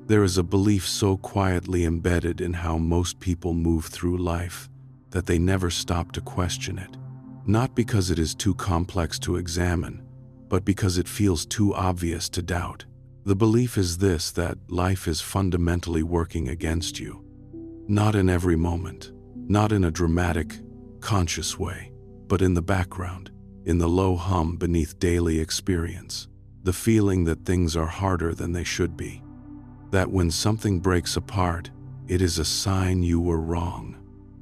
There is a belief so quietly embedded in how most people move through life that they never stop to question it. Not because it is too complex to examine, but because it feels too obvious to doubt. The belief is this: that life is fundamentally working against you. Not in every moment, not in a dramatic, conscious way, but in the background, in the low hum beneath daily experience. The feeling that things are harder than they should be. That when something breaks apart, it is a sign you were wrong.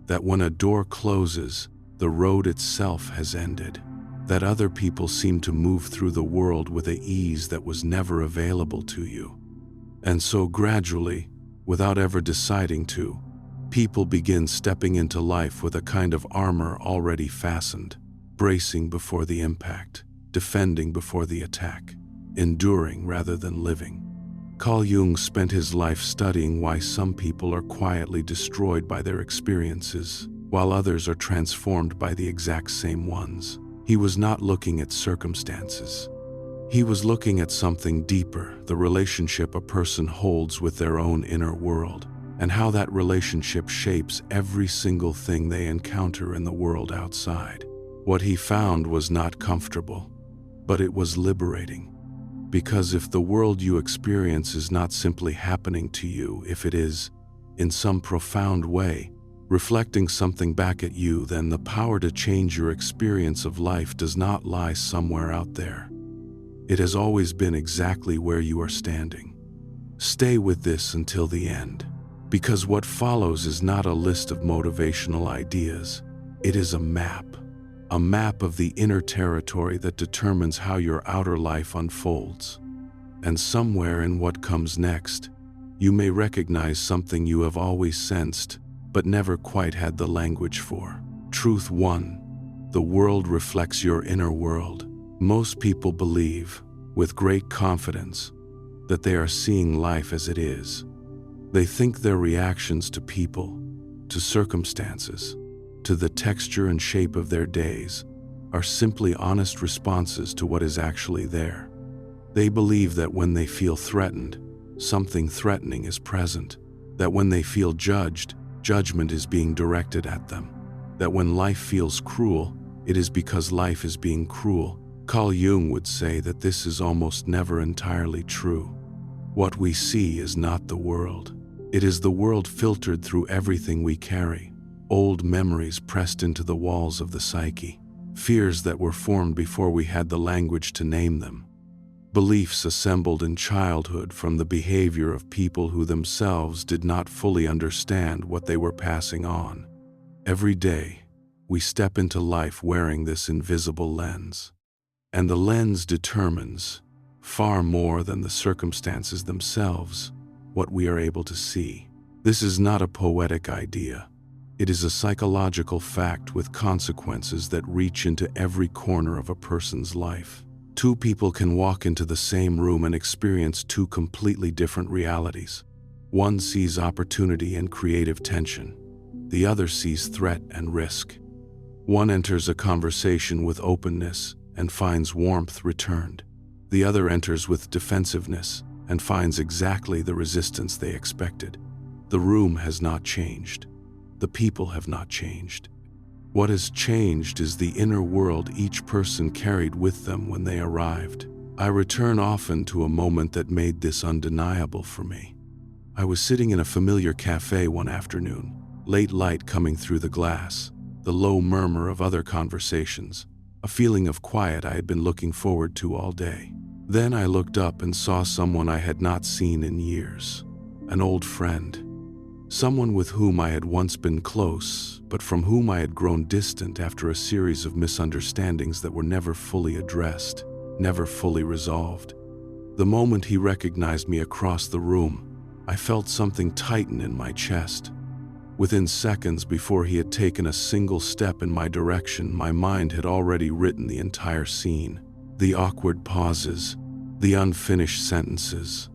That when a door closes, the road itself has ended. That other people seem to move through the world with an ease that was never available to you. And so gradually, without ever deciding to, people begin stepping into life with a kind of armor already fastened, bracing before the impact, defending before the attack, enduring rather than living. Carl Jung spent his life studying why some people are quietly destroyed by their experiences, while others are transformed by the exact same ones. He was not looking at circumstances. He was looking at something deeper: the relationship a person holds with their own inner world, and how that relationship shapes every single thing they encounter in the world outside. What he found was not comfortable, but it was liberating. Because if the world you experience is not simply happening to you, if it is, in some profound way, reflecting something back at you, then the power to change your experience of life does not lie somewhere out there. It has always been exactly where you are standing. Stay with this until the end, because what follows is not a list of motivational ideas. It is a map of the inner territory that determines how your outer life unfolds. And somewhere in what comes next, you may recognize something you have always sensed, but never quite had the language for. Truth 1. The world reflects your inner world. Most people believe, with great confidence, that they are seeing life as it is. They think their reactions to people, to circumstances, to the texture and shape of their days, are simply honest responses to what is actually there. They believe that when they feel threatened, something threatening is present. That when they feel judged, judgment is being directed at them. That when life feels cruel, it is because life is being cruel. Carl Jung would say that this is almost never entirely true. What we see is not the world. It is the world filtered through everything we carry. Old memories pressed into the walls of the psyche. Fears that were formed before we had the language to name them. Beliefs assembled in childhood from the behavior of people who themselves did not fully understand what they were passing on. Every day, we step into life wearing this invisible lens. And the lens determines, far more than the circumstances themselves, what we are able to see. This is not a poetic idea. It is a psychological fact with consequences that reach into every corner of a person's life. Two people can walk into the same room and experience two completely different realities. One sees opportunity and creative tension. The other sees threat and risk. One enters a conversation with openness and finds warmth returned. The other enters with defensiveness and finds exactly the resistance they expected. The room has not changed. The people have not changed. What has changed is the inner world each person carried with them when they arrived. I return often to a moment that made this undeniable for me. I was sitting in a familiar cafe one afternoon, late light coming through the glass, the low murmur of other conversations, a feeling of quiet I had been looking forward to all day. Then I looked up and saw someone I had not seen in years, an old friend. Someone with whom I had once been close, but from whom I had grown distant after a series of misunderstandings that were never fully addressed, never fully resolved. The moment he recognized me across the room, I felt something tighten in my chest. Within seconds before he had taken a single step in my direction, my mind had already written the entire scene. The awkward pauses, the unfinished sentences,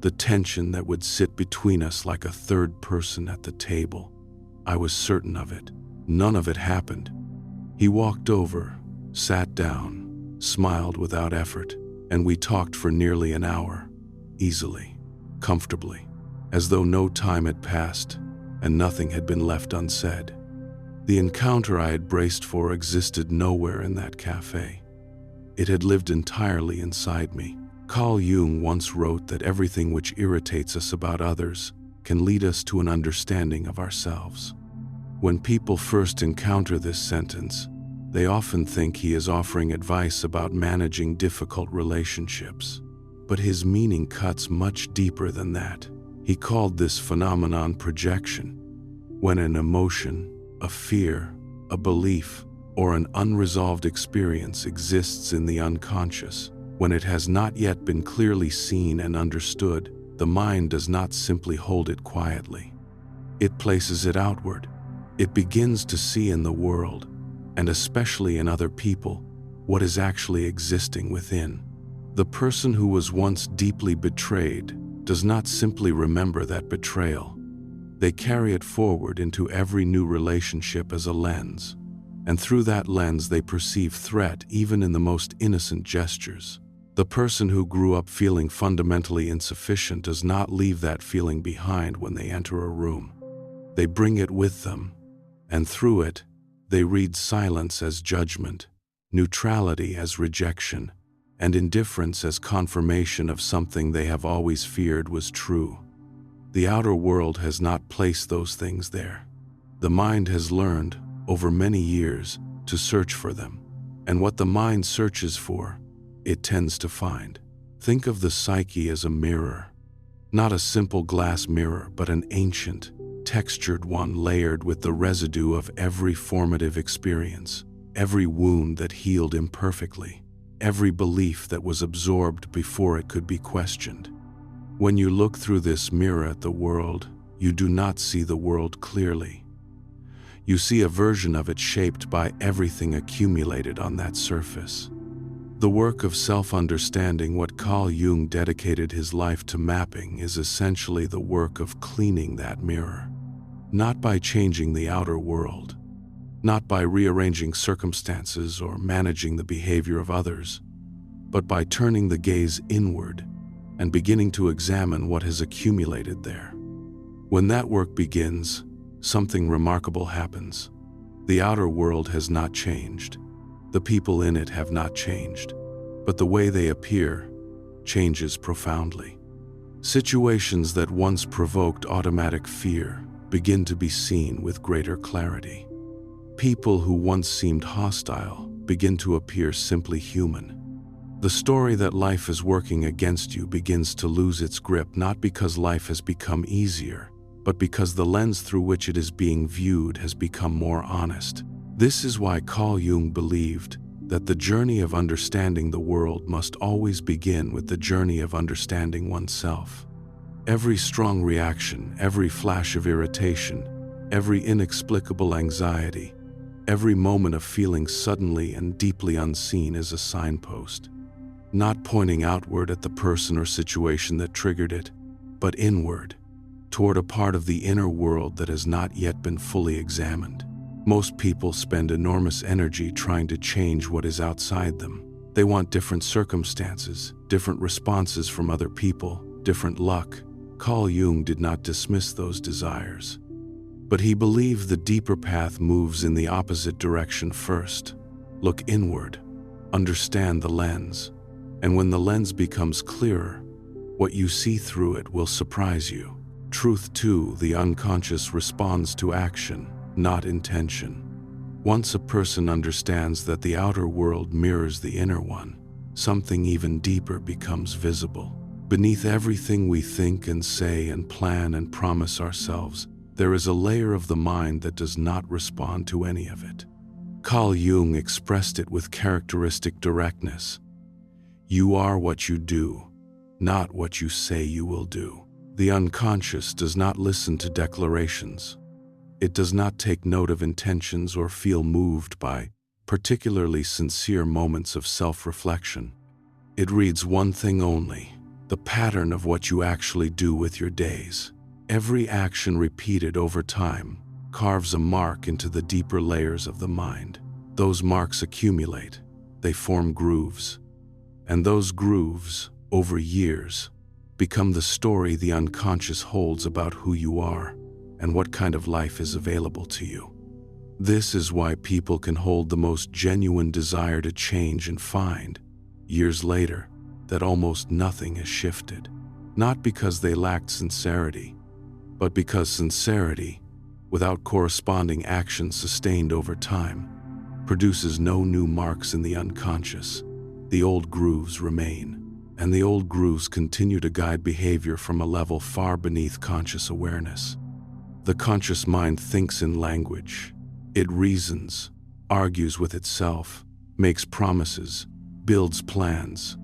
the tension that would sit between us like a third person at the table. I was certain of it. None of it happened. He walked over, sat down, smiled without effort, and we talked for nearly an hour, easily, comfortably. as though no time had passed and nothing had been left unsaid. The encounter I had braced for existed nowhere in that cafe. It had lived entirely inside me. Carl Jung once wrote that everything which irritates us about others can lead us to an understanding of ourselves. When people first encounter this sentence, they often think he is offering advice about managing difficult relationships. But his meaning cuts much deeper than that. He called this phenomenon projection. When an emotion, a fear, a belief, or an unresolved experience exists in the unconscious, when it has not yet been clearly seen and understood, the mind does not simply hold it quietly. It places it outward. It begins to see in the world, and especially in other people, what is actually existing within. The person who was once deeply betrayed does not simply remember that betrayal. They carry it forward into every new relationship as a lens, and through that lens they perceive threat even in the most innocent gestures. The person who grew up feeling fundamentally insufficient does not leave that feeling behind when they enter a room. They bring it with them, and through it, they read silence as judgment, neutrality as rejection, and indifference as confirmation of something they have always feared was true. The outer world has not placed those things there. The mind has learned, over many years, to search for them, and what the mind searches for, it tends to find. Think of the psyche as a mirror. Not a simple glass mirror, but an ancient, textured one layered with the residue of every formative experience, every wound that healed imperfectly, every belief that was absorbed before it could be questioned. When you look through this mirror at the world, you do not see the world clearly. You see a version of it shaped by everything accumulated on that surface. The work of self-understanding, what Carl Jung dedicated his life to mapping, is essentially the work of cleaning that mirror. Not by changing the outer world, not by rearranging circumstances or managing the behavior of others, but by turning the gaze inward and beginning to examine what has accumulated there. When that work begins, something remarkable happens. The outer world has not changed. The people in it have not changed, but the way they appear changes profoundly. Situations that once provoked automatic fear begin to be seen with greater clarity. People who once seemed hostile begin to appear simply human. The story that life is working against you begins to lose its grip, not because life has become easier, but because the lens through which it is being viewed has become more honest. This is why Carl Jung believed that the journey of understanding the world must always begin with the journey of understanding oneself. Every strong reaction, every flash of irritation, every inexplicable anxiety, every moment of feeling suddenly and deeply unseen is a signpost, not pointing outward at the person or situation that triggered it, but inward, toward a part of the inner world that has not yet been fully examined. Most people spend enormous energy trying to change what is outside them. They want different circumstances, different responses from other people, different luck. Carl Jung did not dismiss those desires, but he believed the deeper path moves in the opposite direction first. Look inward, understand the lens, and when the lens becomes clearer, what you see through it will surprise you. Truth too, the unconscious responds to action, not intention. Once a person understands that the outer world mirrors the inner one, something even deeper becomes visible. Beneath everything we think and say and plan and promise ourselves, there is a layer of the mind that does not respond to any of it. Carl Jung expressed it with characteristic directness. You are what you do, not what you say you will do. The unconscious does not listen to declarations. It does not take note of intentions or feel moved by particularly sincere moments of self-reflection. It reads one thing only, the pattern of what you actually do with your days. Every action repeated over time carves a mark into the deeper layers of the mind. Those marks accumulate, they form grooves. And those grooves, over years, become the story the unconscious holds about who you are and what kind of life is available to you. This is why people can hold the most genuine desire to change and find, years later, that almost nothing has shifted. Not because they lacked sincerity, but because sincerity, without corresponding action sustained over time, produces no new marks in the unconscious. The old grooves remain, and the old grooves continue to guide behavior from a level far beneath conscious awareness. The conscious mind thinks in language. It reasons, argues with itself, makes promises, builds plans,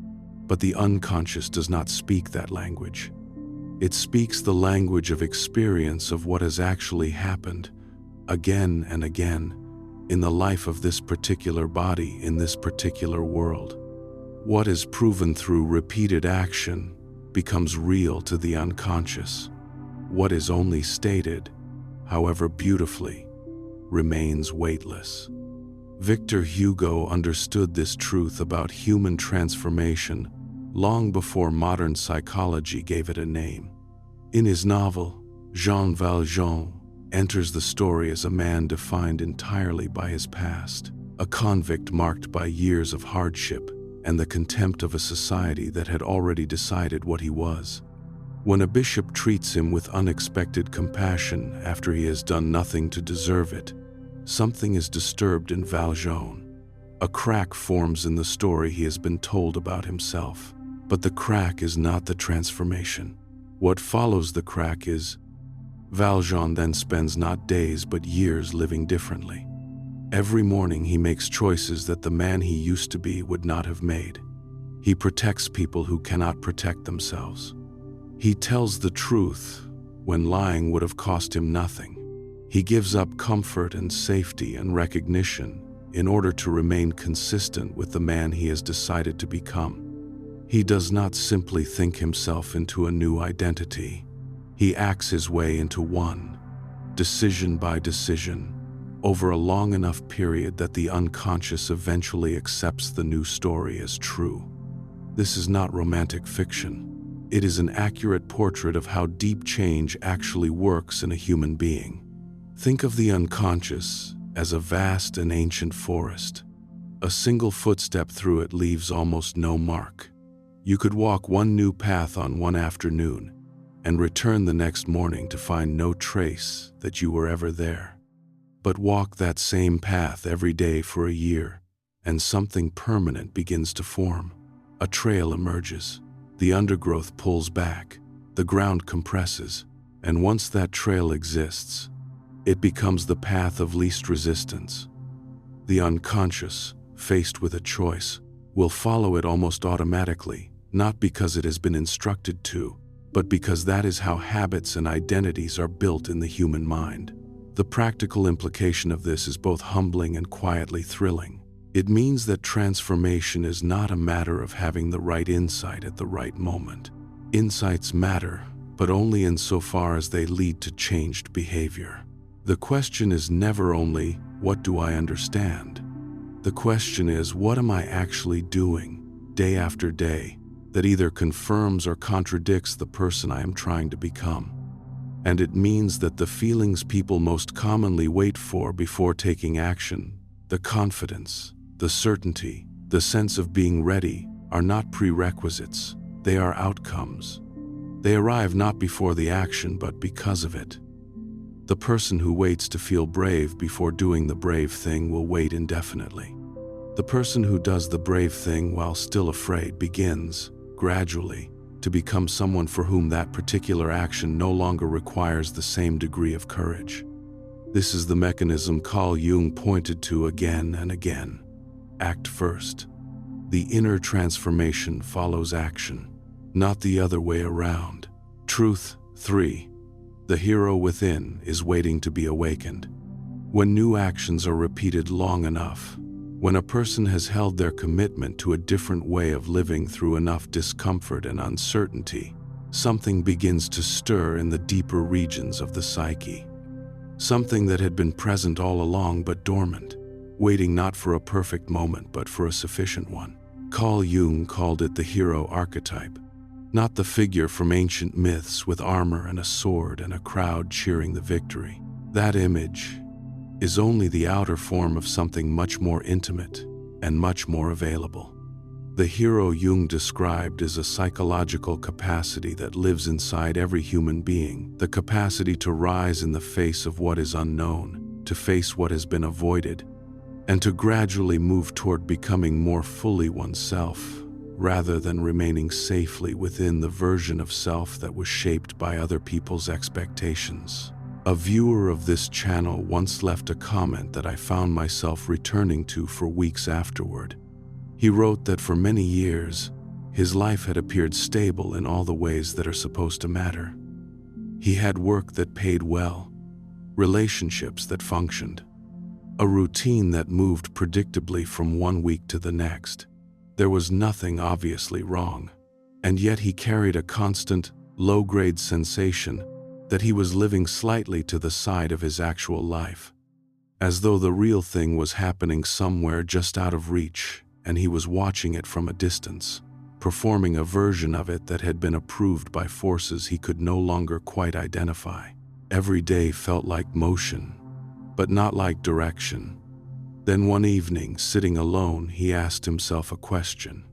but the unconscious does not speak that language. It speaks the language of experience of what has actually happened, again and again, in the life of this particular body in this particular world. What is proven through repeated action becomes real to the unconscious. What is only stated, however beautifully, remains weightless. Victor Hugo understood this truth about human transformation long before modern psychology gave it a name. In his novel, Jean Valjean enters the story as a man defined entirely by his past, a convict marked by years of hardship and the contempt of a society that had already decided what he was. When a bishop treats him with unexpected compassion after he has done nothing to deserve it, something is disturbed in Valjean. A crack forms in the story he has been told about himself. But the crack is not the transformation. What follows the crack is, Valjean then spends not days but years living differently. Every morning he makes choices that the man he used to be would not have made. He protects people who cannot protect themselves. He tells the truth when lying would have cost him nothing. He gives up comfort and safety and recognition in order to remain consistent with the man he has decided to become. He does not simply think himself into a new identity. He acts his way into one, decision by decision, over a long enough period that the unconscious eventually accepts the new story as true. This is not romantic fiction. It is an accurate portrait of how deep change actually works in a human being. Think of the unconscious as a vast and ancient forest. A single footstep through it leaves almost no mark. You could walk one new path on one afternoon and return the next morning to find no trace that you were ever there. But walk that same path every day for a year, and something permanent begins to form. A trail emerges. The undergrowth pulls back, the ground compresses, and once that trail exists, it becomes the path of least resistance. The unconscious, faced with a choice, will follow it almost automatically, not because it has been instructed to, but because that is how habits and identities are built in the human mind. The practical implication of this is both humbling and quietly thrilling. It means that transformation is not a matter of having the right insight at the right moment. Insights matter, but only insofar as they lead to changed behavior. The question is never only, what do I understand? The question is, what am I actually doing, day after day, that either confirms or contradicts the person I am trying to become? And it means that the feelings people most commonly wait for before taking action, the confidence, the certainty, the sense of being ready, are not prerequisites, they are outcomes. They arrive not before the action but because of it. The person who waits to feel brave before doing the brave thing will wait indefinitely. The person who does the brave thing while still afraid begins, gradually, to become someone for whom that particular action no longer requires the same degree of courage. This is the mechanism Carl Jung pointed to again and again. Act first. The inner transformation follows action, not the other way around. Truth 3. The hero within is waiting to be awakened. When new actions are repeated long enough, when a person has held their commitment to a different way of living through enough discomfort and uncertainty, something begins to stir in the deeper regions of the psyche. Something that had been present all along but dormant, waiting not for a perfect moment but for a sufficient one. Carl Jung called it the hero archetype. Not the figure from ancient myths with armor and a sword and a crowd cheering the victory. That image is only the outer form of something much more intimate and much more available. The hero Jung described is a psychological capacity that lives inside every human being, the capacity to rise in the face of what is unknown, to face what has been avoided, and to gradually move toward becoming more fully oneself, rather than remaining safely within the version of self that was shaped by other people's expectations. A viewer of this channel once left a comment that I found myself returning to for weeks afterward. He wrote that for many years, his life had appeared stable in all the ways that are supposed to matter. He had work that paid well, relationships that functioned, a routine that moved predictably from one week to the next. There was nothing obviously wrong, and yet he carried a constant, low-grade sensation that he was living slightly to the side of his actual life, as though the real thing was happening somewhere just out of reach, and he was watching it from a distance, performing a version of it that had been approved by forces he could no longer quite identify. Every day felt like motion, but not like direction. Then one evening, sitting alone, he asked himself a question,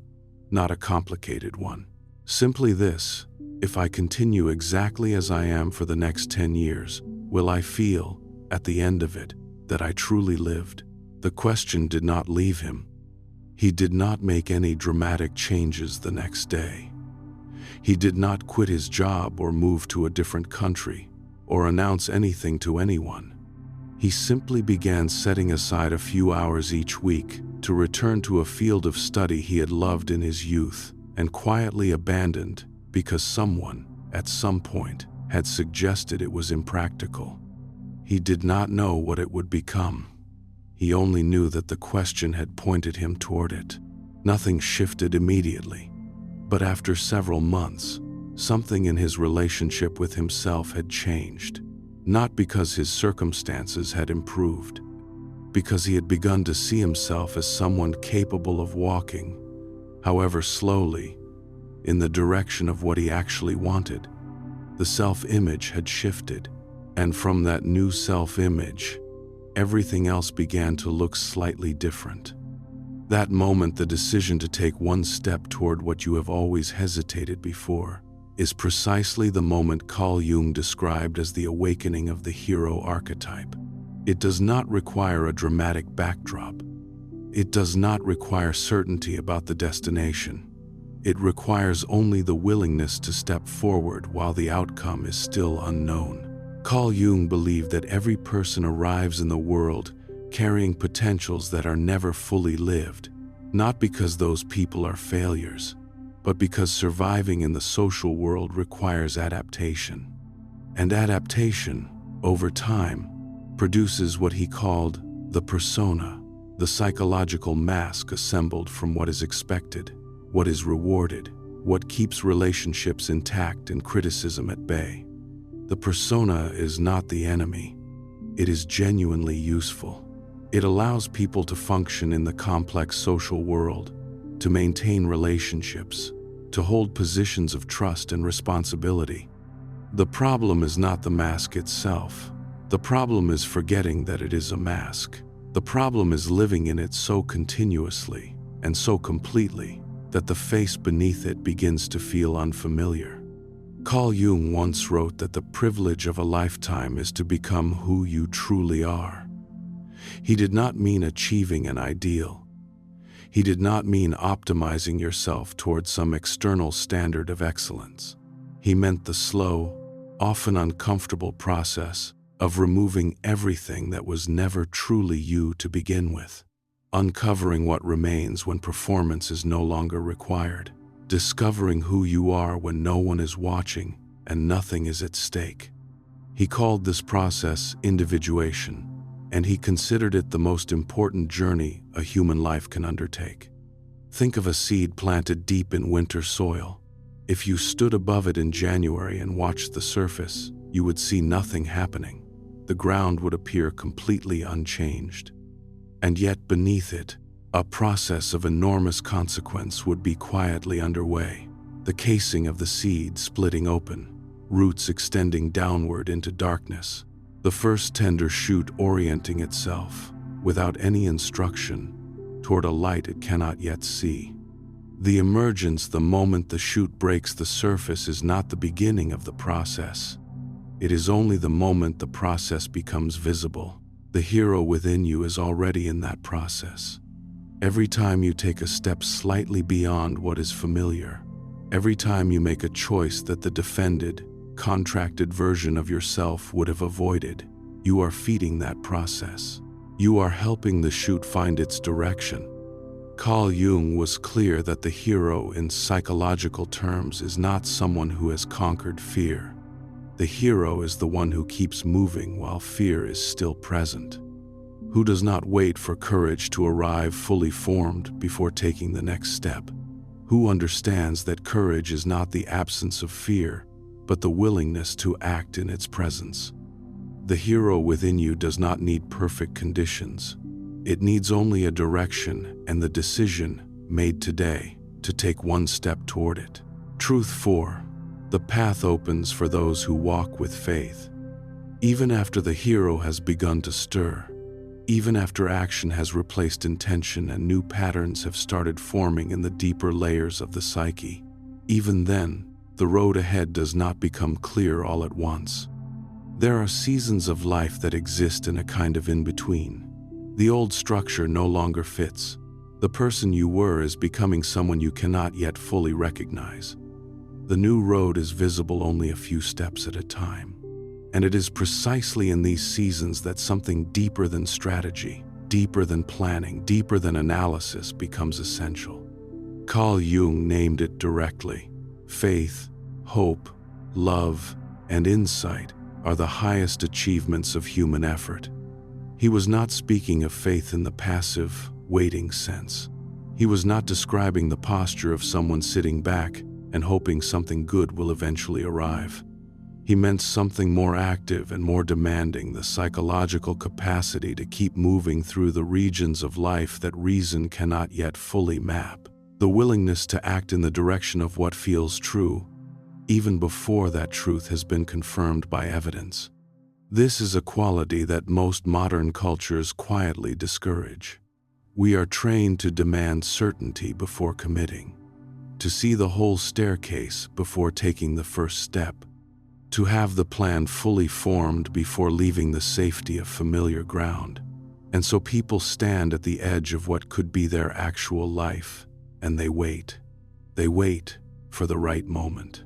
not a complicated one. Simply this: if I continue exactly as I am for the next 10 years, will I feel, at the end of it, that I truly lived? The question did not leave him. He did not make any dramatic changes the next day. He did not quit his job or move to a different country or announce anything to anyone. He simply began setting aside a few hours each week to return to a field of study he had loved in his youth and quietly abandoned because someone, at some point, had suggested it was impractical. He did not know what it would become. He only knew that the question had pointed him toward it. Nothing shifted immediately, but after several months, something in his relationship with himself had changed. Not because his circumstances had improved, because he had begun to see himself as someone capable of walking, however slowly, in the direction of what he actually wanted. The self-image had shifted, and from that new self-image, everything else began to look slightly different. That moment, the decision to take one step toward what you have always hesitated before, is precisely the moment Carl Jung described as the awakening of the hero archetype. It does not require a dramatic backdrop. It does not require certainty about the destination. It requires only the willingness to step forward while the outcome is still unknown. Carl Jung believed that every person arrives in the world carrying potentials that are never fully lived, not because those people are failures, but because surviving in the social world requires adaptation. And adaptation, over time, produces what he called the persona, the psychological mask assembled from what is expected, what is rewarded, what keeps relationships intact and criticism at bay. The persona is not the enemy. It is genuinely useful. It allows people to function in the complex social world, to maintain relationships, to hold positions of trust and responsibility. The problem is not the mask itself. The problem is forgetting that it is a mask. The problem is living in it so continuously and so completely that the face beneath it begins to feel unfamiliar. Carl Jung once wrote that the privilege of a lifetime is to become who you truly are. He did not mean achieving an ideal. He did not mean optimizing yourself towards some external standard of excellence. He meant the slow, often uncomfortable process of removing everything that was never truly you to begin with, uncovering what remains when performance is no longer required, discovering who you are when no one is watching and nothing is at stake. He called this process individuation, and he considered it the most important journey a human life can undertake. Think of a seed planted deep in winter soil. If you stood above it in January and watched the surface, you would see nothing happening. The ground would appear completely unchanged. And yet beneath it, a process of enormous consequence would be quietly underway. the casing of the seed splitting open, roots extending downward into darkness, the first tender shoot orienting itself, without any instruction, toward a light it cannot yet see. The emergence, the moment the shoot breaks the surface, is not the beginning of the process. It is only the moment the process becomes visible. The hero within you is already in that process. Every time you take a step slightly beyond what is familiar, every time you make a choice that the defended, contracted version of yourself would have avoided, you are feeding that process. You are helping the shoot find its direction. Carl Jung was clear that the hero, in psychological terms, is not someone who has conquered fear. The hero is the one who keeps moving while fear is still present, who does not wait for courage to arrive fully formed before taking the next step, who understands that courage is not the absence of fear, but the willingness to act in its presence. The hero within you does not need perfect conditions. It needs only a direction and the decision, made today, to take one step toward it. Truth 4. The path opens for those who walk with faith. Even after the hero has begun to stir, even after action has replaced intention and new patterns have started forming in the deeper layers of the psyche, even then, the road ahead does not become clear all at once. There are seasons of life that exist in a kind of in-between. The old structure no longer fits. The person you were is becoming someone you cannot yet fully recognize. The new road is visible only a few steps at a time. And it is precisely in these seasons that something deeper than strategy, deeper than planning, deeper than analysis becomes essential. Carl Jung named it directly. Faith, hope, love, and insight are the highest achievements of human effort. He was not speaking of faith in the passive, waiting sense. He was not describing the posture of someone sitting back and hoping something good will eventually arrive. He meant something more active and more demanding, the psychological capacity to keep moving through the regions of life that reason cannot yet fully map, the willingness to act in the direction of what feels true, even before that truth has been confirmed by evidence. This is a quality that most modern cultures quietly discourage. We are trained to demand certainty before committing, to see the whole staircase before taking the first step, to have the plan fully formed before leaving the safety of familiar ground. And so people stand at the edge of what could be their actual life, and they wait. They wait for the right moment,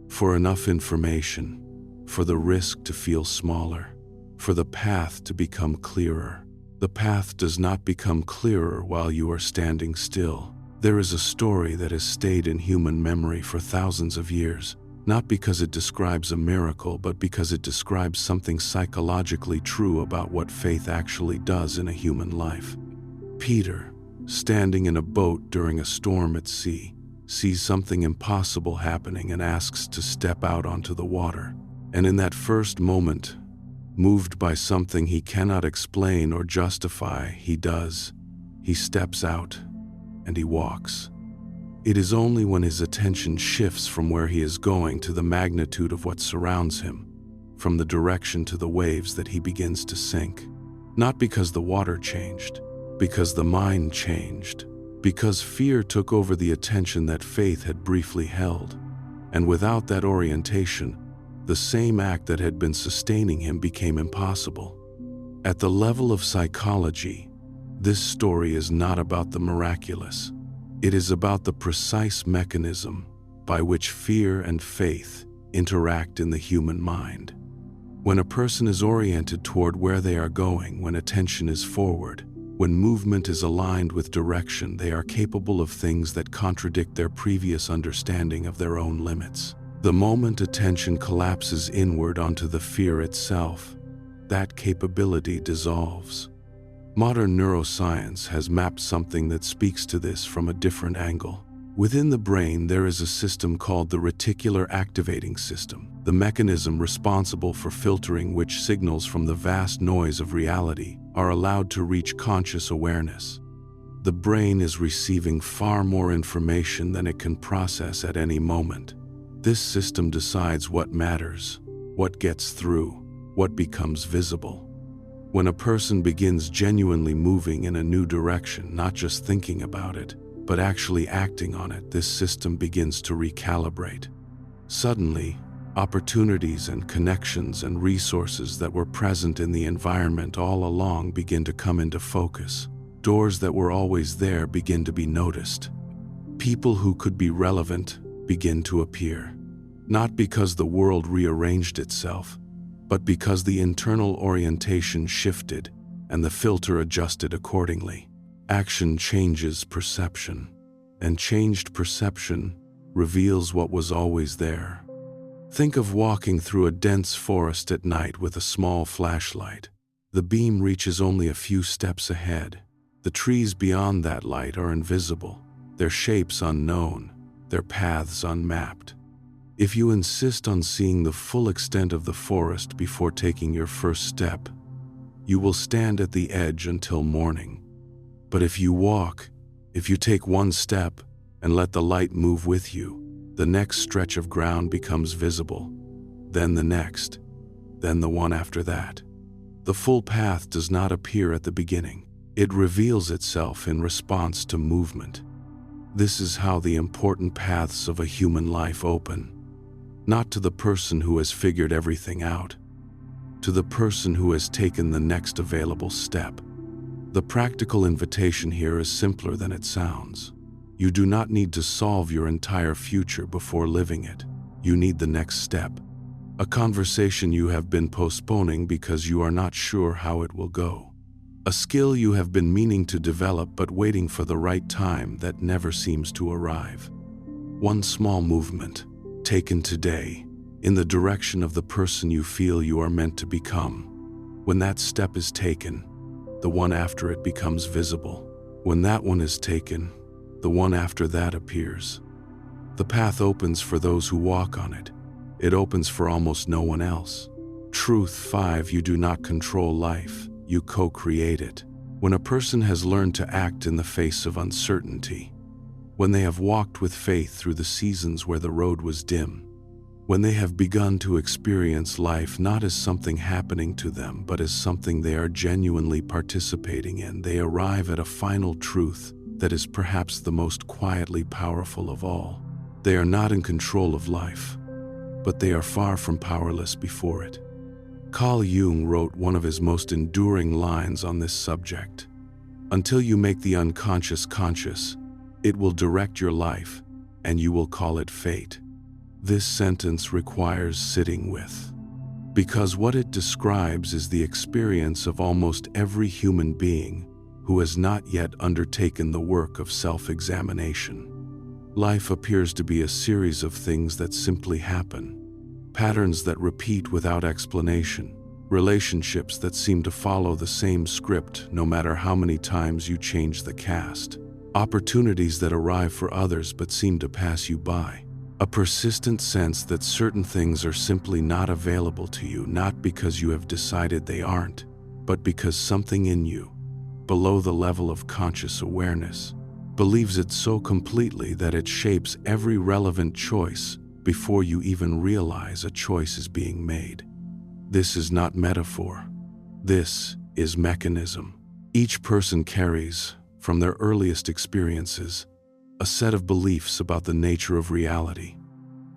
for enough information, for the risk to feel smaller, for the path to become clearer. The path does not become clearer while you are standing still. There is a story that has stayed in human memory for thousands of years, not because it describes a miracle, but because it describes something psychologically true about what faith actually does in a human life. Peter, standing in a boat during a storm at sea, sees something impossible happening and asks to step out onto the water. And in that first moment, moved by something he cannot explain or justify, he does. He steps out and he walks. It is only when his attention shifts from where he is going to the magnitude of what surrounds him, from the direction to the waves, that he begins to sink. Not because the water changed, because the mind changed, because fear took over the attention that faith had briefly held. And without that orientation, the same act that had been sustaining him became impossible. At the level of psychology, this story is not about the miraculous. It is about the precise mechanism by which fear and faith interact in the human mind. When a person is oriented toward where they are going, when attention is forward, when movement is aligned with direction, they are capable of things that contradict their previous understanding of their own limits. The moment attention collapses inward onto the fear itself, that capability dissolves. Modern neuroscience has mapped something that speaks to this from a different angle. Within the brain, there is a system called the reticular activating system, the mechanism responsible for filtering which signals from the vast noise of reality are allowed to reach conscious awareness. The The brain is receiving far more information than it can process at any moment. This system decides what matters, what gets through, what becomes visible. When a person begins genuinely moving in a new direction, not just thinking about it, but actually acting on it, this system begins to recalibrate. Suddenly, opportunities and connections and resources that were present in the environment all along begin to come into focus. Doors that were always there begin to be noticed. People who could be relevant begin to appear. Not because the world rearranged itself, but because the internal orientation shifted and the filter adjusted accordingly. Action changes perception, and changed perception reveals what was always there. Think of walking through a dense forest at night with a small flashlight. The beam reaches only a few steps ahead. The trees beyond that light are invisible, their shapes unknown, their paths unmapped. If you insist on seeing the full extent of the forest before taking your first step, you will stand at the edge until morning. But if you take one step and let the light move with you, the next stretch of ground becomes visible, then the next, then the one after that. The full path does not appear at the beginning. It reveals itself in response to movement. This is how the important paths of a human life open. Not to the person who has figured everything out, to the person who has taken the next available step. The practical invitation here is simpler than it sounds. You do not need to solve your entire future before living it. You need the next step, a conversation you have been postponing because you are not sure how it will go, a skill you have been meaning to develop but waiting for the right time that never seems to arrive. One small movement, taken today, in the direction of the person you feel you are meant to become. When that step is taken, the one after it becomes visible. When that one is taken, the one after that appears. The path opens for those who walk on it. It opens for almost no one else. Truth 5. You do not control life, you co-create it. When a person has learned to act in the face of uncertainty, when they have walked with faith through the seasons where the road was dim, when they have begun to experience life not as something happening to them but as something they are genuinely participating in, they arrive at a final truth that is perhaps the most quietly powerful of all. They are not in control of life, but they are far from powerless before it. Carl Jung wrote one of his most enduring lines on this subject. Until you make the unconscious conscious, it will direct your life, and you will call it fate. This sentence requires sitting with, because what it describes is the experience of almost every human being who has not yet undertaken the work of self-examination. Life appears to be a series of things that simply happen, patterns that repeat without explanation, relationships that seem to follow the same script no matter how many times you change the cast, opportunities that arrive for others but seem to pass you by, a persistent sense that certain things are simply not available to you, not because you have decided they aren't, but because something in you, below the level of conscious awareness, believes it so completely that it shapes every relevant choice before you even realize a choice is being made. This is not metaphor. This is mechanism. Each person carries, from their earliest experiences, a set of beliefs about the nature of reality,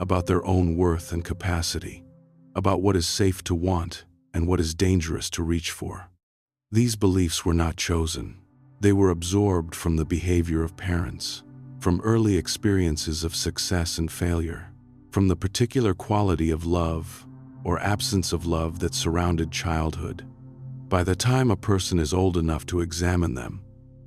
about their own worth and capacity, about what is safe to want and what is dangerous to reach for. These beliefs were not chosen. They were absorbed from the behavior of parents, from early experiences of success and failure, from the particular quality of love or absence of love that surrounded childhood. By the time a person is old enough to examine them,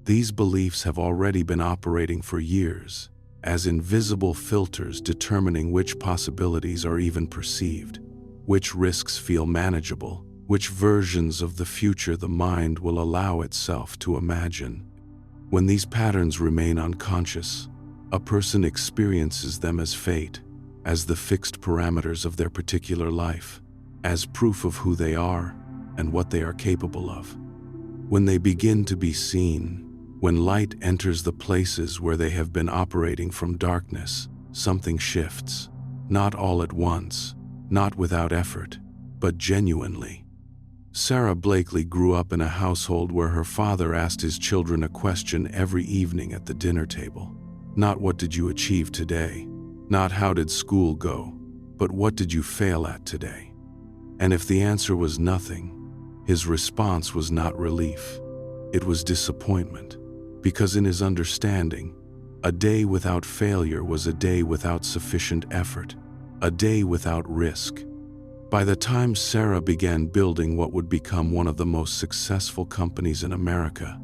these beliefs have already been operating for years, as invisible filters determining which possibilities are even perceived, which risks feel manageable, which versions of the future the mind will allow itself to imagine. When these patterns remain unconscious, a person experiences them as fate, as the fixed parameters of their particular life, as proof of who they are and what they are capable of. When they begin to be seen, When light enters the places where they have been operating from darkness, something shifts. Not all at once, not without effort, but genuinely. Sarah Blakely grew up in a household where her father asked his children a question every evening at the dinner table. Not what did you achieve today, not how did school go, but what did you fail at today? And if the answer was nothing, his response was not relief. It was disappointment, because in his understanding, a day without failure was a day without sufficient effort, a day without risk. By the time Sarah began building what would become one of the most successful companies in America,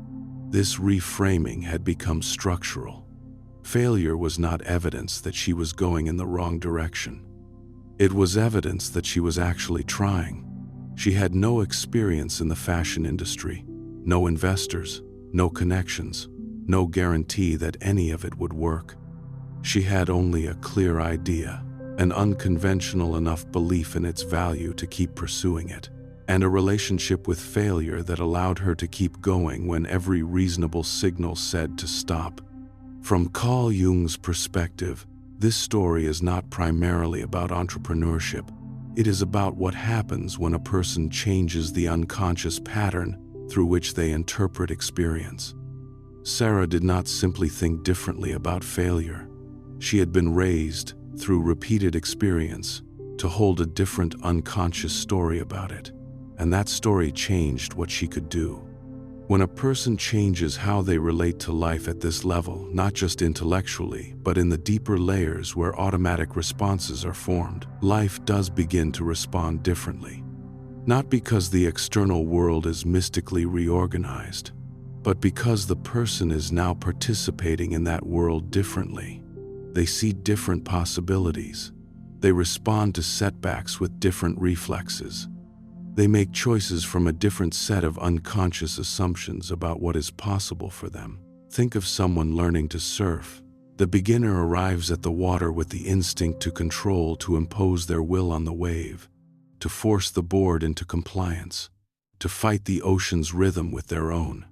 this reframing had become structural. Failure was not evidence that she was going in the wrong direction. It was evidence that she was actually trying. She had no experience in the fashion industry, no investors, no connections, no guarantee that any of it would work. She had only a clear idea, an unconventional enough belief in its value to keep pursuing it, and a relationship with failure that allowed her to keep going when every reasonable signal said to stop. From Carl Jung's perspective, this story is not primarily about entrepreneurship. It is about what happens when a person changes the unconscious pattern through which they interpret experience. Sarah did not simply think differently about failure. She had been raised, through repeated experience, to hold a different unconscious story about it, and that story changed what she could do. When a person changes how they relate to life at this level, not just intellectually, but in the deeper layers where automatic responses are formed, life does begin to respond differently. Not because the external world is mystically reorganized, but because the person is now participating in that world differently. They see different possibilities. They respond to setbacks with different reflexes. They make choices from a different set of unconscious assumptions about what is possible for them. Think of someone learning to surf. The beginner arrives at the water with the instinct to control, to impose their will on the wave, to force the board into compliance, to fight the ocean's rhythm with their own.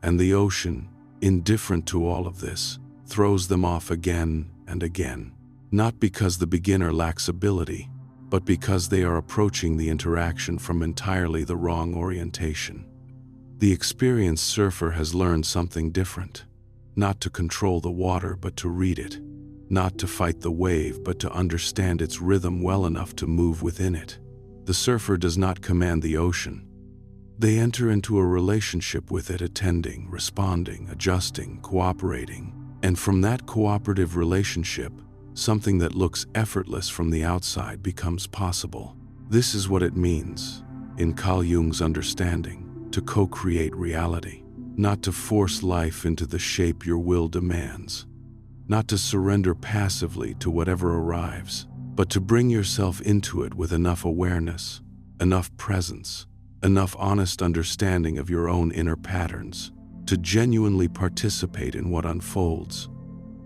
And the ocean, indifferent to all of this, throws them off again and again, not because the beginner lacks ability, but because they are approaching the interaction from entirely the wrong orientation. The experienced surfer has learned something different, not to control the water but to read it, not to fight the wave but to understand its rhythm well enough to move within it. The surfer does not command the ocean. They enter into a relationship with it, attending, responding, adjusting, cooperating. And from that cooperative relationship, something that looks effortless from the outside becomes possible. This is what it means, in Carl Jung's understanding, to co-create reality. Not to force life into the shape your will demands. Not to surrender passively to whatever arrives, but to bring yourself into it with enough awareness, enough presence, enough honest understanding of your own inner patterns, to genuinely participate in what unfolds,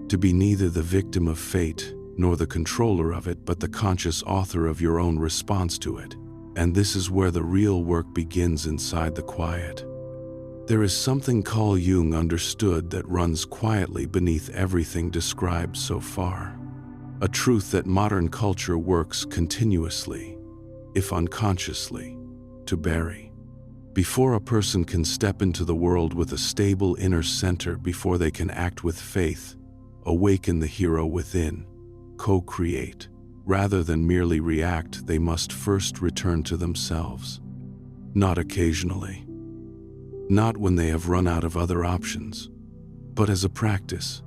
to be neither the victim of fate nor the controller of it, but the conscious author of your own response to it. And this is where the real work begins, inside the quiet. There is something Carl Jung understood that runs quietly beneath everything described so far. A truth that modern culture works continuously, if unconsciously, to bury. Before a person can step into the world with a stable inner center, before they can act with faith, awaken the hero within, co-create, rather than merely react, they must first return to themselves. Not occasionally. Not when they have run out of other options, but as a practice,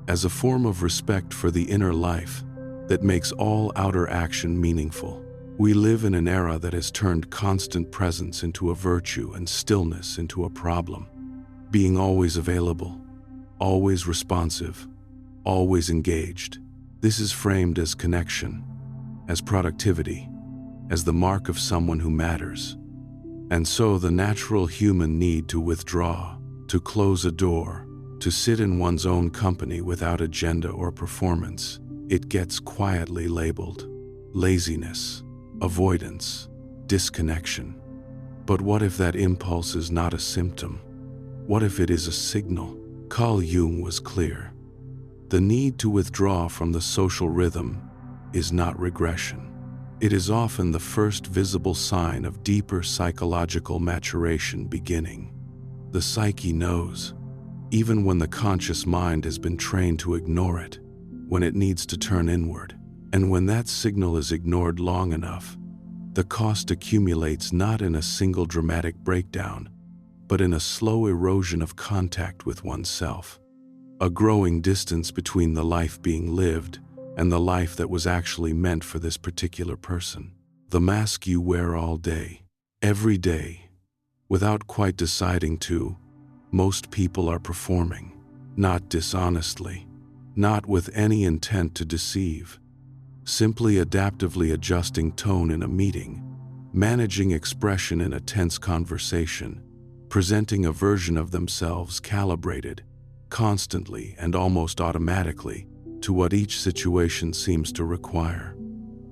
as a form of respect for the inner life that makes all outer action meaningful. We live in an era that has turned constant presence into a virtue and stillness into a problem. Being always available, always responsive, always engaged. This is framed as connection, as productivity, as the mark of someone who matters. And so the natural human need to withdraw, to close a door, to sit in one's own company without agenda or performance, it gets quietly labeled laziness, avoidance, disconnection. But what if that impulse is not a symptom? What if it is a signal? Carl Jung was clear. The need to withdraw from the social rhythm is not regression. It is often the first visible sign of deeper psychological maturation beginning. The psyche knows, even when the conscious mind has been trained to ignore it, when it needs to turn inward. And when that signal is ignored long enough, the cost accumulates not in a single dramatic breakdown, but in a slow erosion of contact with oneself. A growing distance between the life being lived and the life that was actually meant for this particular person. The mask you wear all day, every day, without quite deciding to, most people are performing, not dishonestly, not with any intent to deceive, simply adaptively adjusting tone in a meeting, managing expression in a tense conversation, presenting a version of themselves calibrated, constantly and almost automatically, to what each situation seems to require.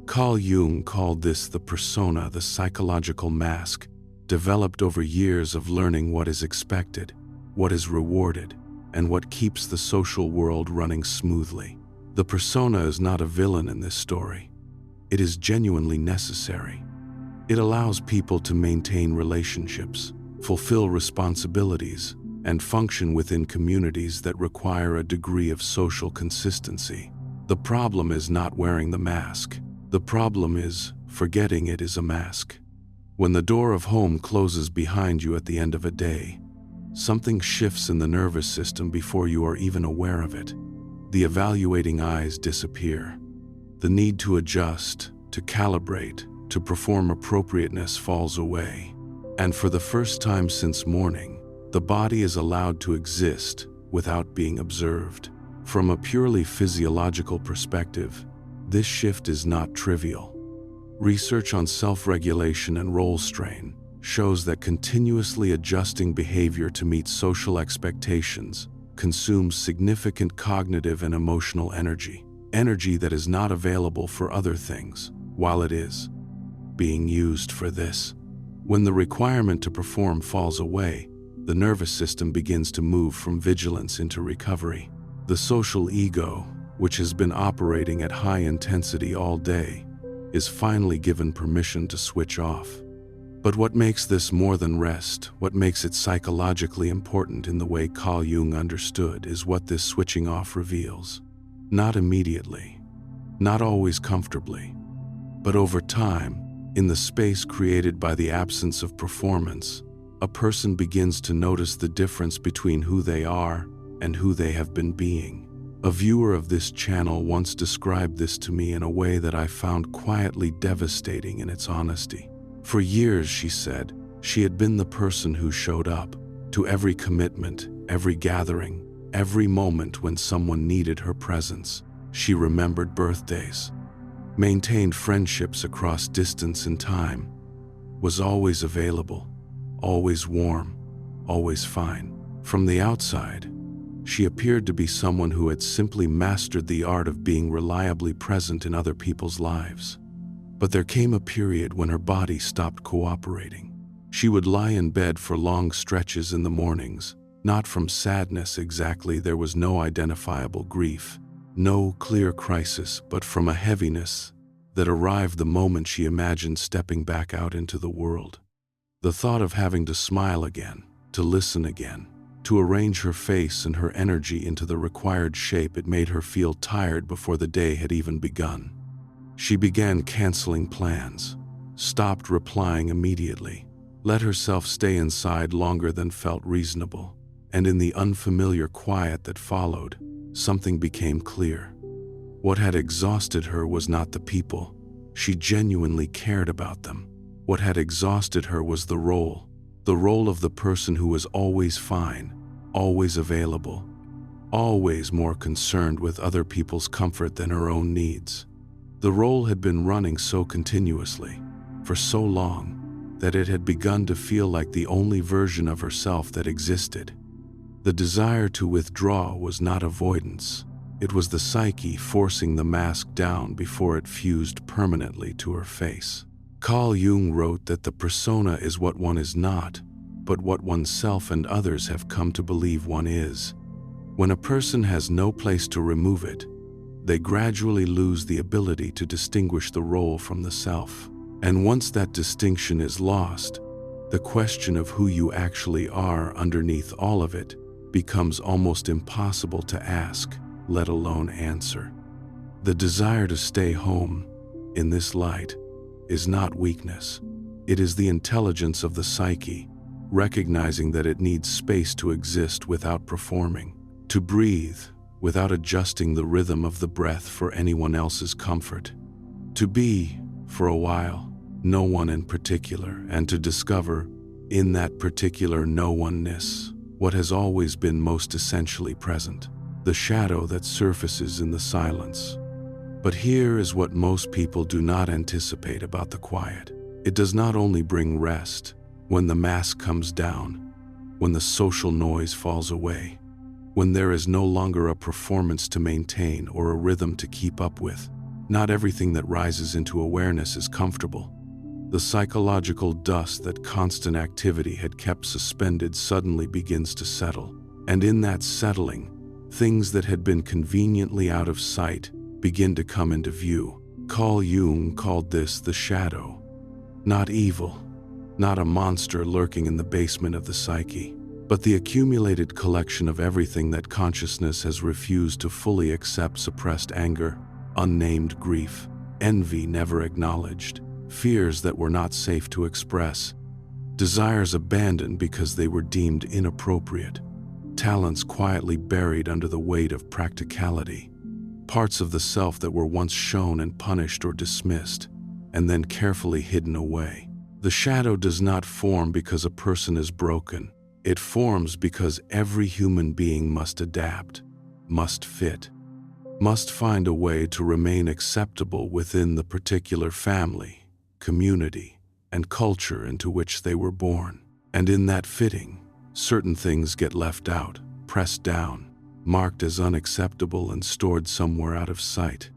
Carl Jung called this the persona, the psychological mask, developed over years of learning what is expected, what is rewarded, and what keeps the social world running smoothly. The persona is not a villain in this story. It is genuinely necessary. It allows people to maintain relationships, fulfill responsibilities, and function within communities that require a degree of social consistency. The problem is not wearing the mask. The problem is forgetting it is a mask. When the door of home closes behind you at the end of a day, something shifts in the nervous system before you are even aware of it. The evaluating eyes disappear. The need to adjust, to calibrate, to perform appropriateness falls away. And for the first time since morning, the body is allowed to exist without being observed. From a purely physiological perspective, this shift is not trivial. Research on self-regulation and role strain shows that continuously adjusting behavior to meet social expectations consumes significant cognitive and emotional energy that is not available for other things, while it is being used for this. When the requirement to perform falls away, the nervous system begins to move from vigilance into recovery. The social ego, which has been operating at high intensity all day, is finally given permission to switch off. But what makes this more than rest, what makes it psychologically important in the way Carl Jung understood, is what this switching off reveals. Not immediately, not always comfortably, but over time, in the space created by the absence of performance, a person begins to notice the difference between who they are and who they have been being. A viewer of this channel once described this to me in a way that I found quietly devastating in its honesty. For years, she said, she had been the person who showed up to every commitment, every gathering, every moment when someone needed her presence. She remembered birthdays, maintained friendships across distance and time, was always available, always warm, always fine. From the outside, she appeared to be someone who had simply mastered the art of being reliably present in other people's lives. But there came a period when her body stopped cooperating. She would lie in bed for long stretches in the mornings, not from sadness exactly, there was no identifiable grief, no clear crisis, but from a heaviness that arrived the moment she imagined stepping back out into the world. The thought of having to smile again, to listen again, to arrange her face and her energy into the required shape, it made her feel tired before the day had even begun. She began canceling plans, stopped replying immediately, let herself stay inside longer than felt reasonable, and in the unfamiliar quiet that followed, something became clear. What had exhausted her was not the people. She genuinely cared about them. What had exhausted her was the role of the person who was always fine, always available, always more concerned with other people's comfort than her own needs. The role had been running so continuously, for so long, that it had begun to feel like the only version of herself that existed. The desire to withdraw was not avoidance. It was the psyche forcing the mask down before it fused permanently to her face. Carl Jung wrote that the persona is what one is not, but what oneself and others have come to believe one is. When a person has no place to remove it, they gradually lose the ability to distinguish the role from the self. And once that distinction is lost, the question of who you actually are underneath all of it becomes almost impossible to ask, let alone answer. The desire to stay home, in this light, is not weakness. It is the intelligence of the psyche, recognizing that it needs space to exist without performing, to breathe without adjusting the rhythm of the breath for anyone else's comfort, to be, for a while, no one in particular, and to discover, in that particular no-oneness, what has always been most essentially present, the shadow that surfaces in the silence. But here is what most people do not anticipate about the quiet. It does not only bring rest when the mask comes down, when the social noise falls away, when there is no longer a performance to maintain or a rhythm to keep up with. Not everything that rises into awareness is comfortable. The psychological dust that constant activity had kept suspended suddenly begins to settle. And in that settling, things that had been conveniently out of sight begin to come into view. Carl Jung called this the shadow. Not evil, not a monster lurking in the basement of the psyche, but the accumulated collection of everything that consciousness has refused to fully accept: suppressed anger, unnamed grief, envy never acknowledged, fears that were not safe to express, desires abandoned because they were deemed inappropriate, talents quietly buried under the weight of practicality, parts of the self that were once shown and punished or dismissed, and then carefully hidden away. The shadow does not form because a person is broken. It forms because every human being must adapt, must fit, must find a way to remain acceptable within the particular family, community, and culture into which they were born. And in that fitting, certain things get left out, pressed down, marked as unacceptable and stored somewhere out of sight.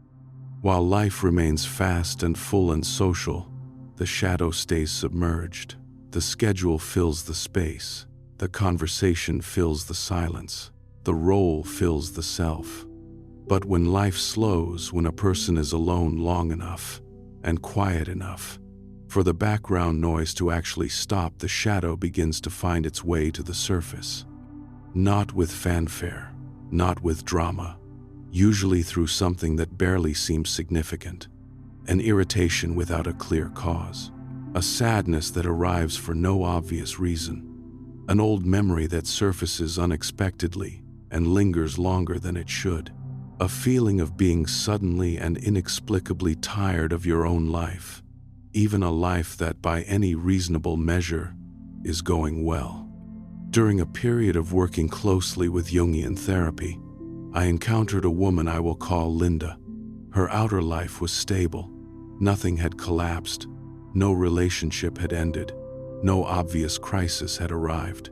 While life remains fast and full and social, the shadow stays submerged. The schedule fills the space. The conversation fills the silence. The role fills the self. But when life slows, when a person is alone long enough and quiet enough for the background noise to actually stop, the shadow begins to find its way to the surface. Not with fanfare, not with drama, usually through something that barely seems significant. An irritation without a clear cause. A sadness that arrives for no obvious reason. An old memory that surfaces unexpectedly and lingers longer than it should. A feeling of being suddenly and inexplicably tired of your own life, even a life that by any reasonable measure is going well. During a period of working closely with Jungian therapy, I encountered a woman I will call Linda. Her outer life was stable. Nothing had collapsed. No relationship had ended. No obvious crisis had arrived.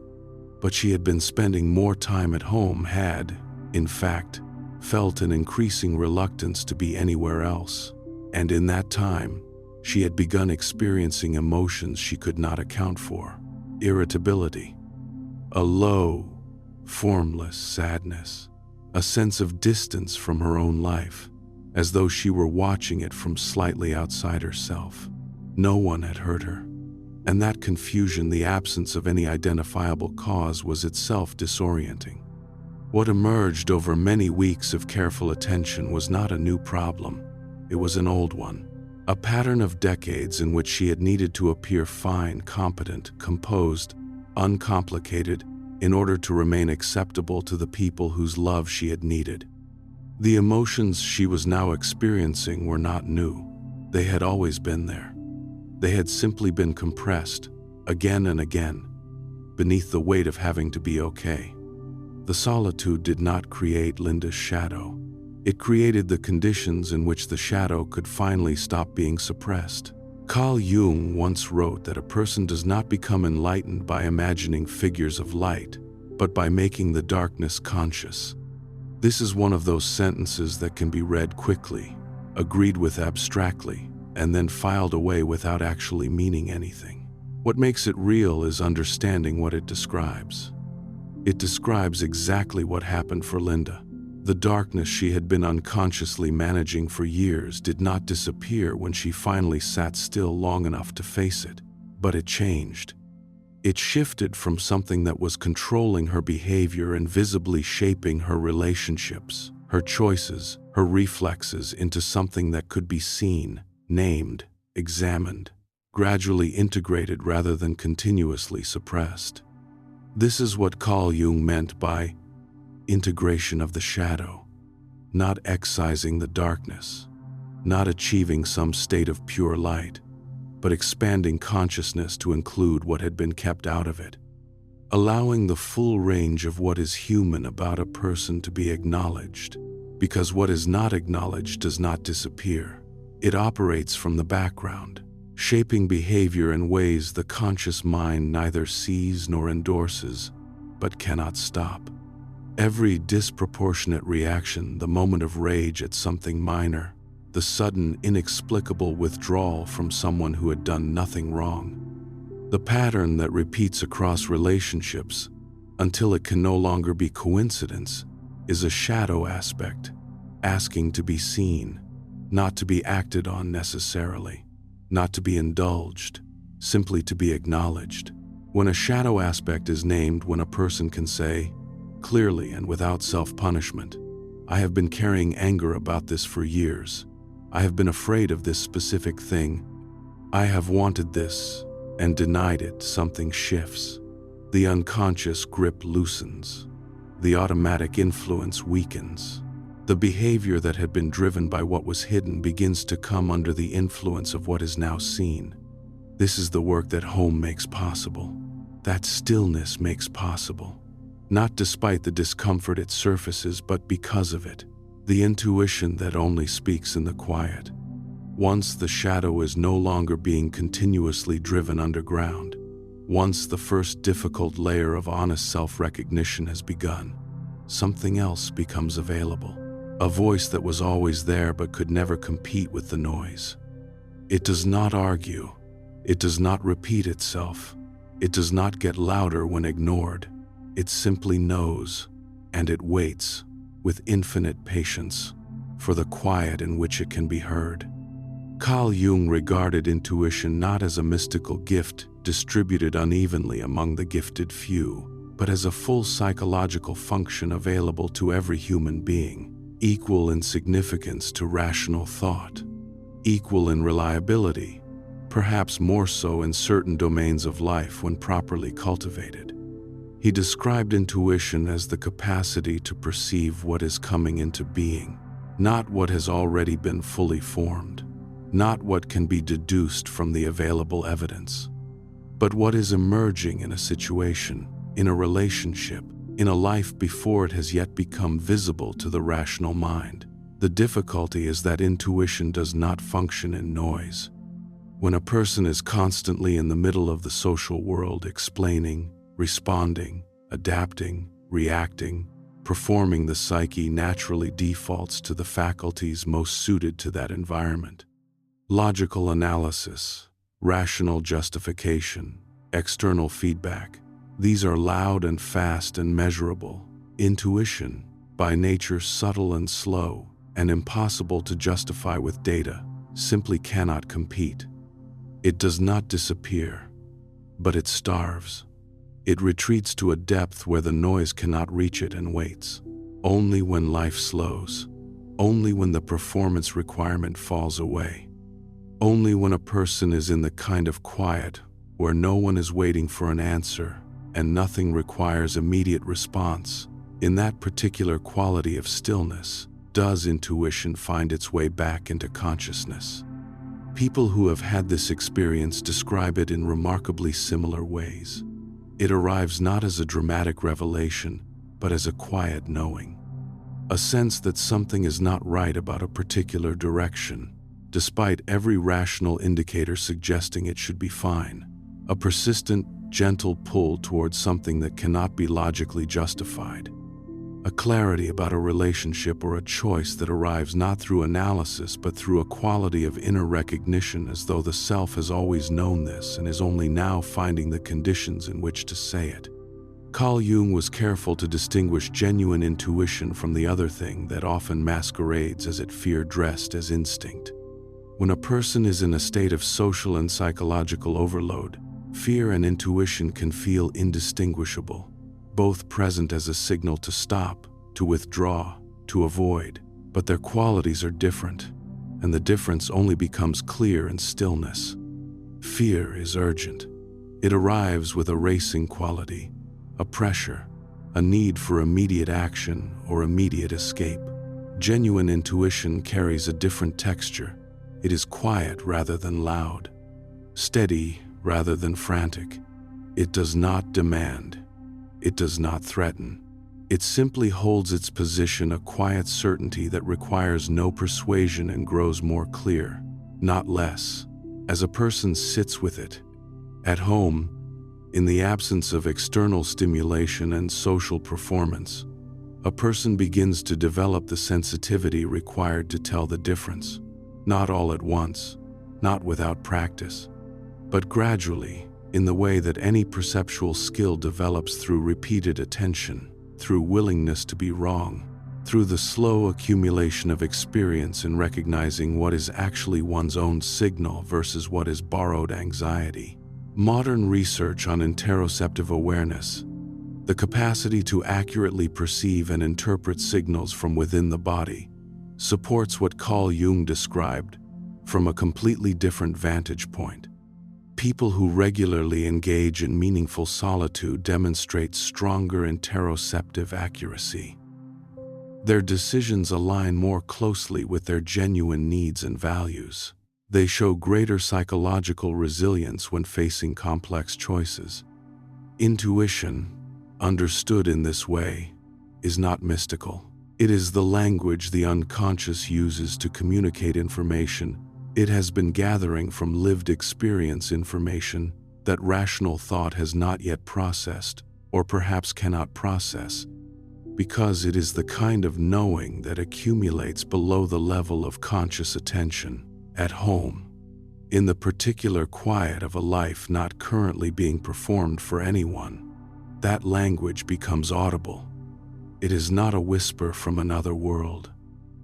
But she had been spending more time at home, had, in fact, felt an increasing reluctance to be anywhere else. And in that time, she had begun experiencing emotions she could not account for. Irritability, a low, formless sadness, a sense of distance from her own life, as though she were watching it from slightly outside herself. No one had hurt her. And that confusion, the absence of any identifiable cause, was itself disorienting. What emerged over many weeks of careful attention was not a new problem. It was an old one. A pattern of decades in which she had needed to appear fine, competent, composed, uncomplicated, in order to remain acceptable to the people whose love she had needed. The emotions she was now experiencing were not new. They had always been there. They had simply been compressed, again and again, beneath the weight of having to be okay. The solitude did not create Linda's shadow. It created the conditions in which the shadow could finally stop being suppressed. Carl Jung once wrote that a person does not become enlightened by imagining figures of light, but by making the darkness conscious. This is one of those sentences that can be read quickly, agreed with abstractly, and then filed away without actually meaning anything. What makes it real is understanding what it describes. It describes exactly what happened for Linda. The darkness she had been unconsciously managing for years did not disappear when she finally sat still long enough to face it, but it changed. It shifted from something that was controlling her behavior and visibly shaping her relationships, her choices, her reflexes, into something that could be seen, named, examined, gradually integrated rather than continuously suppressed. This is what Carl Jung meant by integration of the shadow, not excising the darkness, not achieving some state of pure light, but expanding consciousness to include what had been kept out of it, allowing the full range of what is human about a person to be acknowledged, because what is not acknowledged does not disappear. It operates from the background, shaping behavior in ways the conscious mind neither sees nor endorses, but cannot stop. Every disproportionate reaction, the moment of rage at something minor, the sudden, inexplicable withdrawal from someone who had done nothing wrong, the pattern that repeats across relationships until it can no longer be coincidence, is a shadow aspect, asking to be seen, not to be acted on necessarily, not to be indulged, simply to be acknowledged. When a shadow aspect is named, when a person can say, clearly and without self-punishment, I have been carrying anger about this for years. I have been afraid of this specific thing. I have wanted this and denied it. Something shifts. The unconscious grip loosens. The automatic influence weakens. The behavior that had been driven by what was hidden begins to come under the influence of what is now seen. This is the work that home makes possible, that stillness makes possible. Not despite the discomfort it surfaces, but because of it. The intuition that only speaks in the quiet. Once the shadow is no longer being continuously driven underground, once the first difficult layer of honest self-recognition has begun, something else becomes available. A voice that was always there but could never compete with the noise. It does not argue. It does not repeat itself. It does not get louder when ignored. It simply knows, and it waits, with infinite patience, for the quiet in which it can be heard. Carl Jung regarded intuition not as a mystical gift distributed unevenly among the gifted few, but as a full psychological function available to every human being, equal in significance to rational thought, equal in reliability, perhaps more so in certain domains of life when properly cultivated. He described intuition as the capacity to perceive what is coming into being, not what has already been fully formed, not what can be deduced from the available evidence, but what is emerging in a situation, in a relationship, in a life before it has yet become visible to the rational mind. The difficulty is that intuition does not function in noise. When a person is constantly in the middle of the social world, explaining, responding, adapting, reacting, performing, the psyche naturally defaults to the faculties most suited to that environment. Logical analysis, rational justification, external feedback. These are loud and fast and measurable. Intuition, by nature subtle and slow, and impossible to justify with data, simply cannot compete. It does not disappear, but it starves. It retreats to a depth where the noise cannot reach it and waits. Only when life slows, only when the performance requirement falls away, only when a person is in the kind of quiet where no one is waiting for an answer and nothing requires immediate response, in that particular quality of stillness, does intuition find its way back into consciousness. People who have had this experience describe it in remarkably similar ways. It arrives not as a dramatic revelation, but as a quiet knowing. A sense that something is not right about a particular direction, despite every rational indicator suggesting it should be fine. A persistent, gentle pull towards something that cannot be logically justified. a clarity about a relationship or a choice that arrives not through analysis but through a quality of inner recognition, as though the self has always known this and is only now finding the conditions in which to say it. Carl Jung was careful to distinguish genuine intuition from the other thing that often masquerades as fear dressed as instinct. When a person is in a state of social and psychological overload, fear and intuition can feel indistinguishable, both present as a signal to stop, to withdraw, to avoid, but their qualities are different, and the difference only becomes clear in stillness. Fear is urgent. It arrives with a racing quality, a pressure, a need for immediate action or immediate escape. Genuine intuition carries a different texture. It is quiet rather than loud, steady rather than frantic. It does not demand. It does not threaten. It simply holds its position, a quiet certainty that requires no persuasion and grows more clear, not less, as a person sits with it. At home, in the absence of external stimulation and social performance, a person begins to develop the sensitivity required to tell the difference, not all at once, not without practice, but gradually, in the way that any perceptual skill develops through repeated attention, through willingness to be wrong, through the slow accumulation of experience in recognizing what is actually one's own signal versus what is borrowed anxiety. Modern research on interoceptive awareness, the capacity to accurately perceive and interpret signals from within the body, supports what Carl Jung described from a completely different vantage point. People who regularly engage in meaningful solitude demonstrate stronger interoceptive accuracy. Their decisions align more closely with their genuine needs and values. They show greater psychological resilience when facing complex choices. Intuition, understood in this way, is not mystical. It is the language the unconscious uses to communicate information it has been gathering from lived experience, information that rational thought has not yet processed, or perhaps cannot process, because it is the kind of knowing that accumulates below the level of conscious attention, at home, in the particular quiet of a life not currently being performed for anyone. That language becomes audible. It is not a whisper from another world.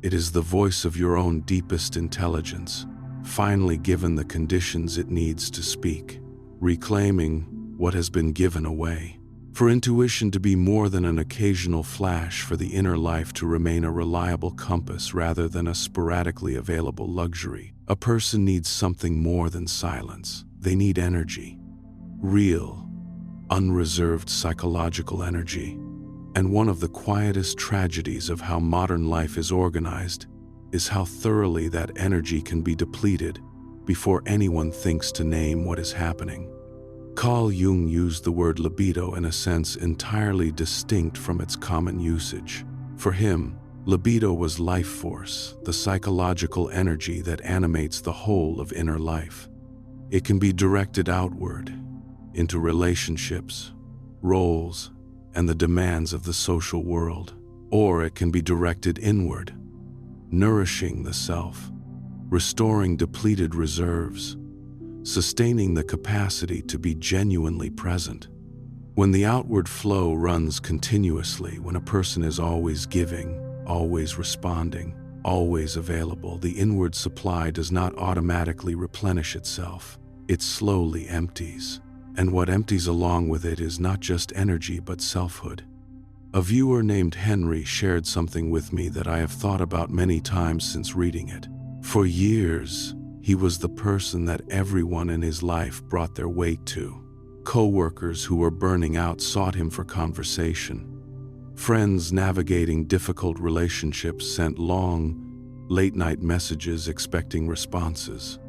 It is the voice of your own deepest intelligence, finally given the conditions it needs to speak, reclaiming what has been given away. For intuition to be more than an occasional flash, for the inner life to remain a reliable compass rather than a sporadically available luxury, a person needs something more than silence. They need energy, real, unreserved psychological energy. And one of the quietest tragedies of how modern life is organized is how thoroughly that energy can be depleted before anyone thinks to name what is happening. Carl Jung used the word libido in a sense entirely distinct from its common usage. For him, libido was life force, the psychological energy that animates the whole of inner life. It can be directed outward, into relationships, roles, and the demands of the social world, or it can be directed inward, nourishing the self, restoring depleted reserves, sustaining the capacity to be genuinely present. When the outward flow runs continuously, when a person is always giving, always responding, always available, the inward supply does not automatically replenish itself. It slowly empties. And what empties along with it is not just energy but selfhood. A viewer named Henry shared something with me that I have thought about many times since reading it. For years, he was the person that everyone in his life brought their weight to. Co-workers who were burning out sought him for conversation. Friends navigating difficult relationships sent long, late-night messages expecting responses.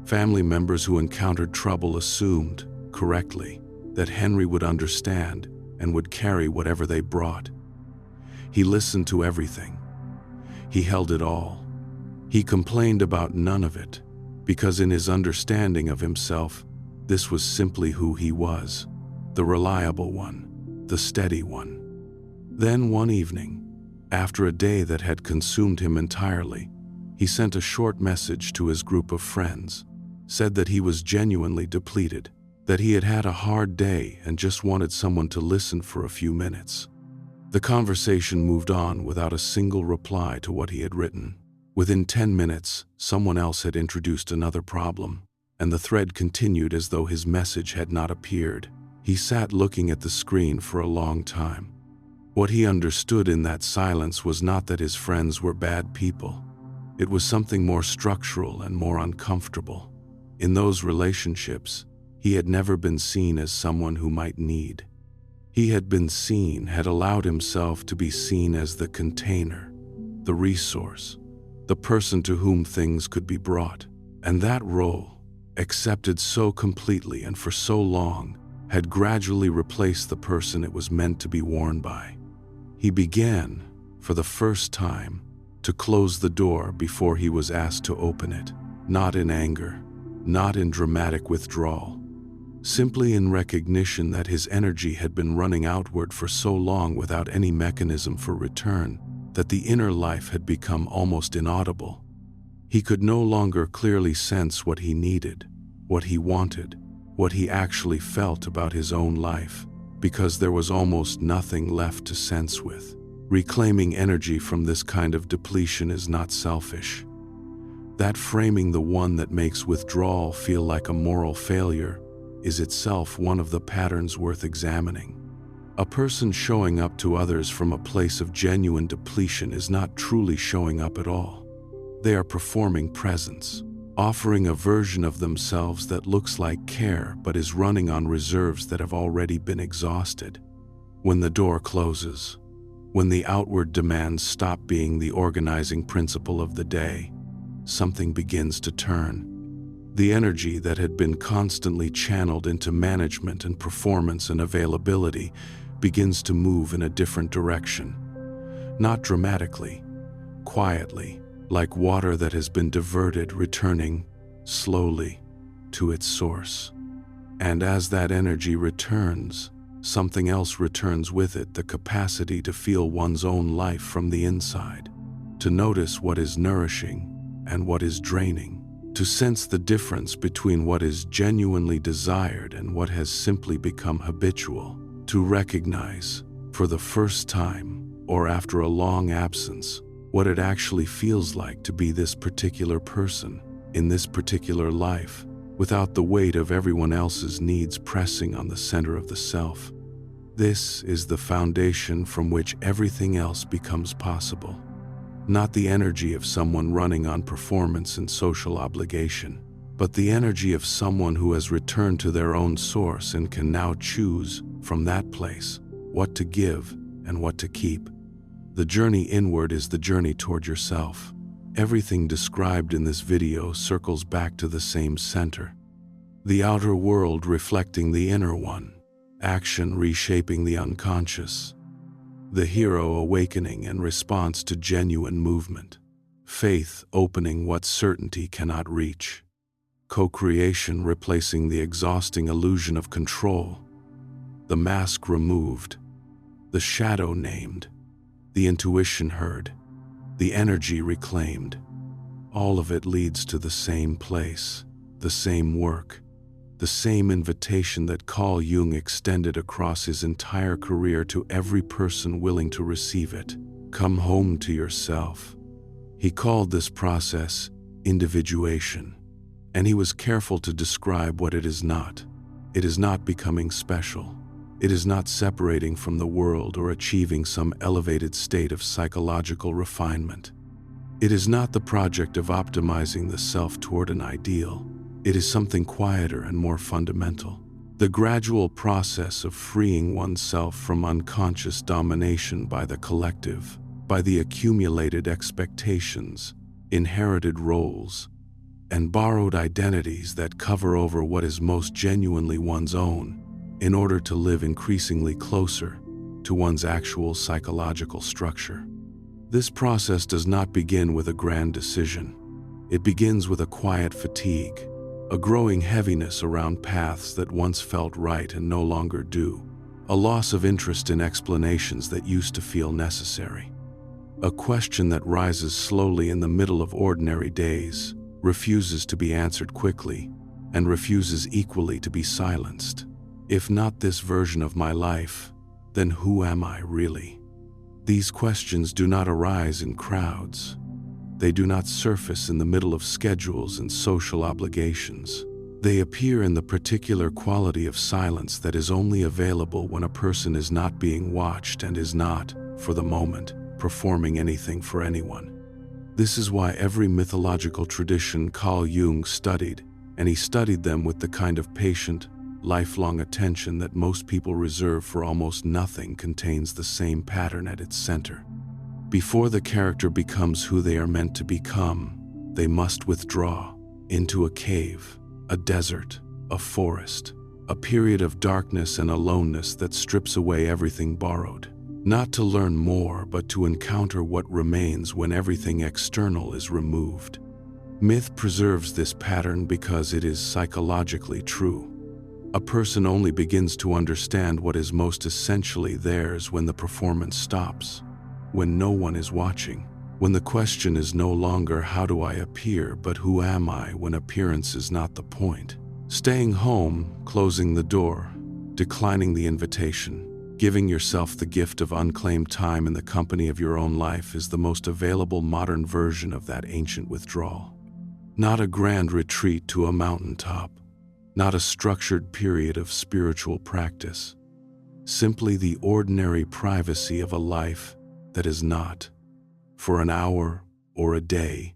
Family members who encountered trouble assumed, correctly, that Henry would understand and would carry whatever they brought. He listened to everything. He held it all. He complained about none of it, because in his understanding of himself, this was simply who he was, the reliable one, the steady one. Then one evening, after a day that had consumed him entirely, he sent a short message to his group of friends, said that he was genuinely depleted, that he had had a hard day and just wanted someone to listen for a few minutes. The conversation moved on without a single reply to what he had written. Within 10 minutes, someone else had introduced another problem, and the thread continued as though his message had not appeared. He sat looking at the screen for a long time. What he understood in that silence was not that his friends were bad people. It was something more structural and more uncomfortable. In those relationships, he had never been seen as someone who might need. He had allowed himself to be seen as the container, the resource, the person to whom things could be brought. And that role, accepted so completely and for so long, had gradually replaced the person it was meant to be worn by. He began, for the first time, to close the door before he was asked to open it, not in anger, not in dramatic withdrawal, simply in recognition that his energy had been running outward for so long without any mechanism for return that the inner life had become almost inaudible. He could no longer clearly sense what he needed, what he wanted, what he actually felt about his own life, because there was almost nothing left to sense with. Reclaiming energy from this kind of depletion is not selfish. That framing the one that makes withdrawal feel like a moral failure is itself one of the patterns worth examining. A person showing up to others from a place of genuine depletion is not truly showing up at all. They are performing presence, offering a version of themselves that looks like care but is running on reserves that have already been exhausted. When the door closes, when the outward demands stop being the organizing principle of the day, something begins to turn. The energy that had been constantly channeled into management and performance and availability begins to move in a different direction. Not dramatically, quietly, like water that has been diverted, returning, slowly, to its source. And as that energy returns, something else returns with it, the capacity to feel one's own life from the inside, to notice what is nourishing and what is draining, to sense the difference between what is genuinely desired and what has simply become habitual, to recognize, for the first time, or after a long absence, what it actually feels like to be this particular person, in this particular life, without the weight of everyone else's needs pressing on the center of the self. This is the foundation from which everything else becomes possible. Not the energy of someone running on performance and social obligation, but the energy of someone who has returned to their own source and can now choose, from that place, what to give and what to keep. The journey inward is the journey toward yourself. Everything described in this video circles back to the same center. The outer world reflecting the inner one, action reshaping the unconscious, the hero awakening in response to genuine movement, faith opening what certainty cannot reach, co-creation replacing the exhausting illusion of control, the mask removed, the shadow named, the intuition heard, the energy reclaimed. All of it leads to the same place, the same work, the same invitation that Carl Jung extended across his entire career to every person willing to receive it. Come home to yourself. He called this process individuation, and he was careful to describe what it is not. It is not becoming special. It is not separating from the world or achieving some elevated state of psychological refinement. It is not the project of optimizing the self toward an ideal. It is something quieter and more fundamental. The gradual process of freeing oneself from unconscious domination by the collective, by the accumulated expectations, inherited roles, and borrowed identities that cover over what is most genuinely one's own, in order to live increasingly closer to one's actual psychological structure. This process does not begin with a grand decision. It begins with a quiet fatigue, a growing heaviness around paths that once felt right and no longer do, a loss of interest in explanations that used to feel necessary. A question that rises slowly in the middle of ordinary days, refuses to be answered quickly, and refuses equally to be silenced. If not this version of my life, then who am I really? These questions do not arise in crowds. They do not surface in the middle of schedules and social obligations. They appear in the particular quality of silence that is only available when a person is not being watched and is not, for the moment, performing anything for anyone. This is why every mythological tradition Carl Jung studied, and he studied them with the kind of patient, lifelong attention that most people reserve for almost nothing, contains the same pattern at its center. Before the character becomes who they are meant to become, they must withdraw into a cave, a desert, a forest, a period of darkness and aloneness that strips away everything borrowed, not to learn more but to encounter what remains when everything external is removed. Myth preserves this pattern because it is psychologically true. A person only begins to understand what is most essentially theirs when the performance stops, when no one is watching, when the question is no longer how do I appear but who am I, when appearance is not the point. Staying home, closing the door, declining the invitation, giving yourself the gift of unclaimed time in the company of your own life is the most available modern version of that ancient withdrawal. Not a grand retreat to a mountaintop, not a structured period of spiritual practice, simply the ordinary privacy of a life that is not, for an hour or a day,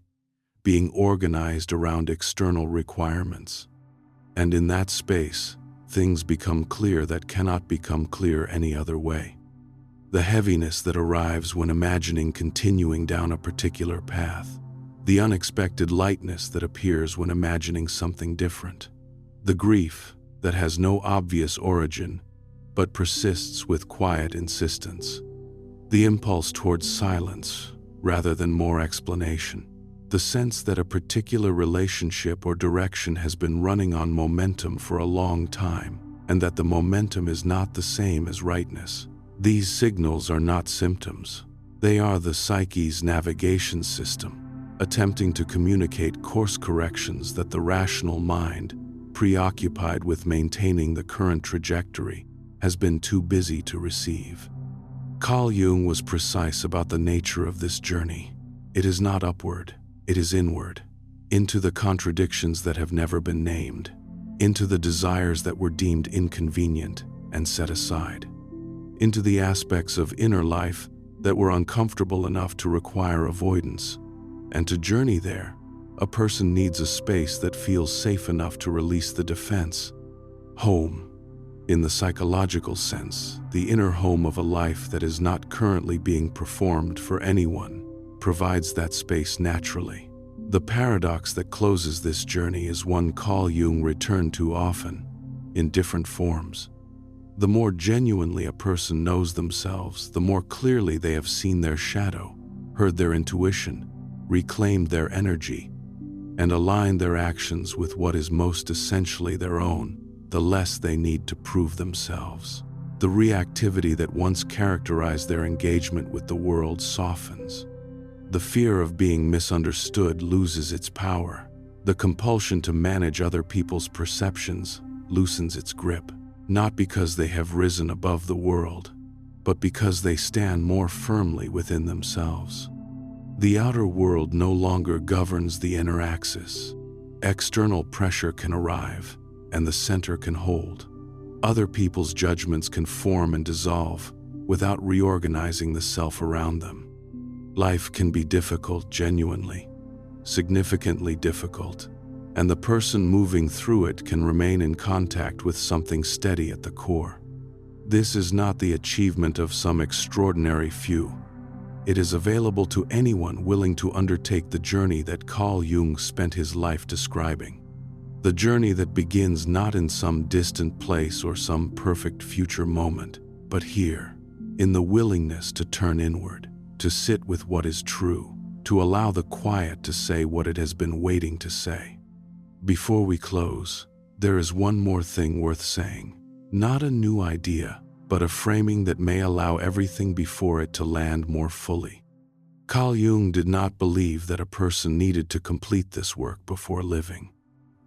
being organized around external requirements. And in that space, things become clear that cannot become clear any other way. The heaviness that arrives when imagining continuing down a particular path, the unexpected lightness that appears when imagining something different, the grief that has no obvious origin but persists with quiet insistence, the impulse towards silence rather than more explanation, the sense that a particular relationship or direction has been running on momentum for a long time and that the momentum is not the same as rightness. These signals are not symptoms. They are the psyche's navigation system, attempting to communicate course corrections that the rational mind, preoccupied with maintaining the current trajectory, has been too busy to receive. Carl Jung was precise about the nature of this journey. It is not upward, it is inward, into the contradictions that have never been named, into the desires that were deemed inconvenient and set aside, into the aspects of inner life that were uncomfortable enough to require avoidance. And to journey there, a person needs a space that feels safe enough to release the defense. Home, in the psychological sense, the inner home of a life that is not currently being performed for anyone, provides that space naturally. The paradox that closes this journey is one Carl Jung returned to often, in different forms. The more genuinely a person knows themselves, the more clearly they have seen their shadow, heard their intuition, reclaimed their energy, and aligned their actions with what is most essentially their own, the less they need to prove themselves. The reactivity that once characterized their engagement with the world softens. The fear of being misunderstood loses its power. The compulsion to manage other people's perceptions loosens its grip, not because they have risen above the world, but because they stand more firmly within themselves. The outer world no longer governs the inner axis. External pressure can arrive, and the center can hold. Other people's judgments can form and dissolve without reorganizing the self around them. Life can be difficult, genuinely, significantly difficult, and the person moving through it can remain in contact with something steady at the core. This is not the achievement of some extraordinary few. It is available to anyone willing to undertake the journey that Carl Jung spent his life describing. The journey that begins not in some distant place or some perfect future moment, but here, in the willingness to turn inward, to sit with what is true, to allow the quiet to say what it has been waiting to say. Before we close, there is one more thing worth saying. Not a new idea, but a framing that may allow everything before it to land more fully. Carl Jung did not believe that a person needed to complete this work before living.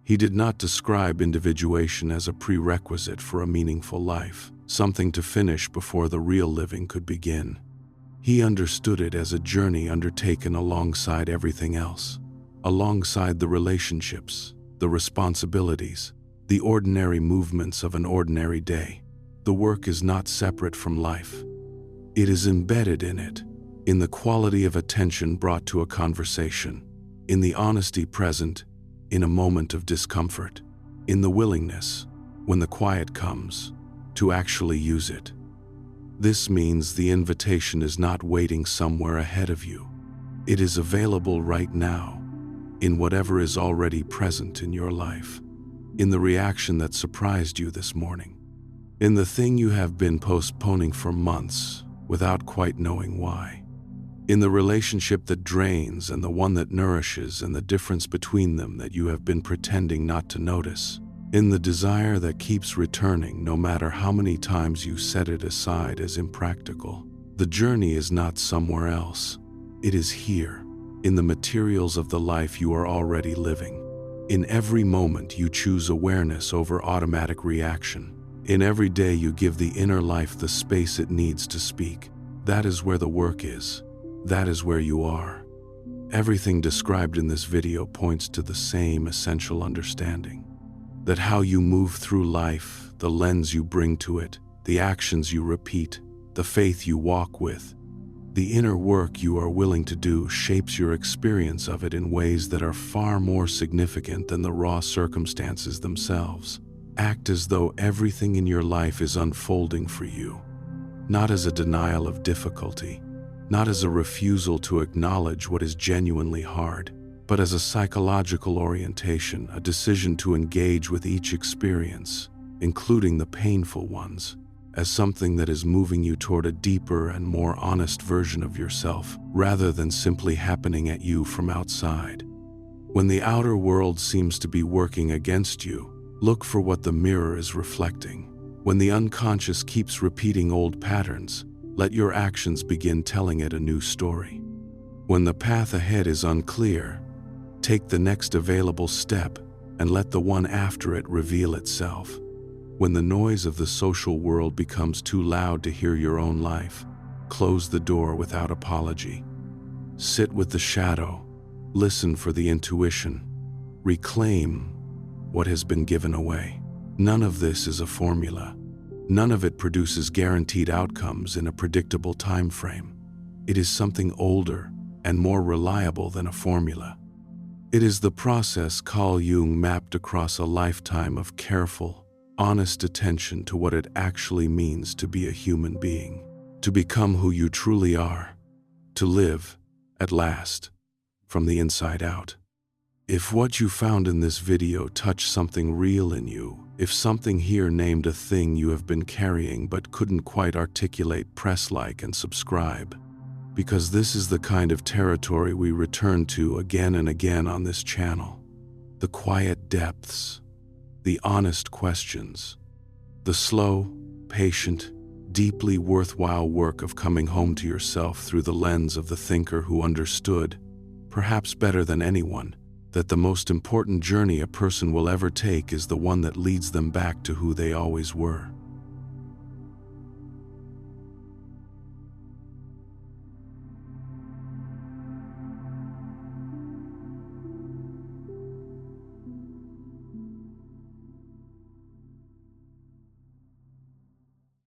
He did not describe individuation as a prerequisite for a meaningful life, something to finish before the real living could begin. He understood it as a journey undertaken alongside everything else, alongside the relationships, the responsibilities, the ordinary movements of an ordinary day. The work is not separate from life. It is embedded in it, in the quality of attention brought to a conversation, in the honesty present in a moment of discomfort, in the willingness, when the quiet comes, to actually use it. This means the invitation is not waiting somewhere ahead of you. It is available right now, in whatever is already present in your life, in the reaction that surprised you this morning, in the thing you have been postponing for months without quite knowing why, in the relationship that drains and the one that nourishes and the difference between them that you have been pretending not to notice, in the desire that keeps returning no matter how many times you set it aside as impractical. The journey is not somewhere else. It is here, in the materials of the life you are already living. In every moment you choose awareness over automatic reaction. In every day you give the inner life the space it needs to speak. That is where the work is. That is where you are. Everything described in this video points to the same essential understanding. That how you move through life, the lens you bring to it, the actions you repeat, the faith you walk with, the inner work you are willing to do shapes your experience of it in ways that are far more significant than the raw circumstances themselves. Act as though everything in your life is unfolding for you, not as a denial of difficulty, not as a refusal to acknowledge what is genuinely hard, but as a psychological orientation, a decision to engage with each experience, including the painful ones, as something that is moving you toward a deeper and more honest version of yourself, rather than simply happening at you from outside. When the outer world seems to be working against you, look for what the mirror is reflecting. When the unconscious keeps repeating old patterns, let your actions begin telling it a new story. When the path ahead is unclear, take the next available step and let the one after it reveal itself. When the noise of the social world becomes too loud to hear your own life, close the door without apology. Sit with the shadow, listen for the intuition, reclaim what has been given away. None of this is a formula. None of it produces guaranteed outcomes in a predictable time frame. It is something older and more reliable than a formula. It is the process Carl Jung mapped across a lifetime of careful, honest attention to what it actually means to be a human being, to become who you truly are, to live, at last, from the inside out. If what you found in this video touched something real in you, if something here named a thing you have been carrying but couldn't quite articulate, press like and subscribe. Because this is the kind of territory we return to again and again on this channel. The quiet depths, the honest questions, the slow, patient, deeply worthwhile work of coming home to yourself through the lens of the thinker who understood, perhaps better than anyone, that the most important journey a person will ever take is the one that leads them back to who they always were.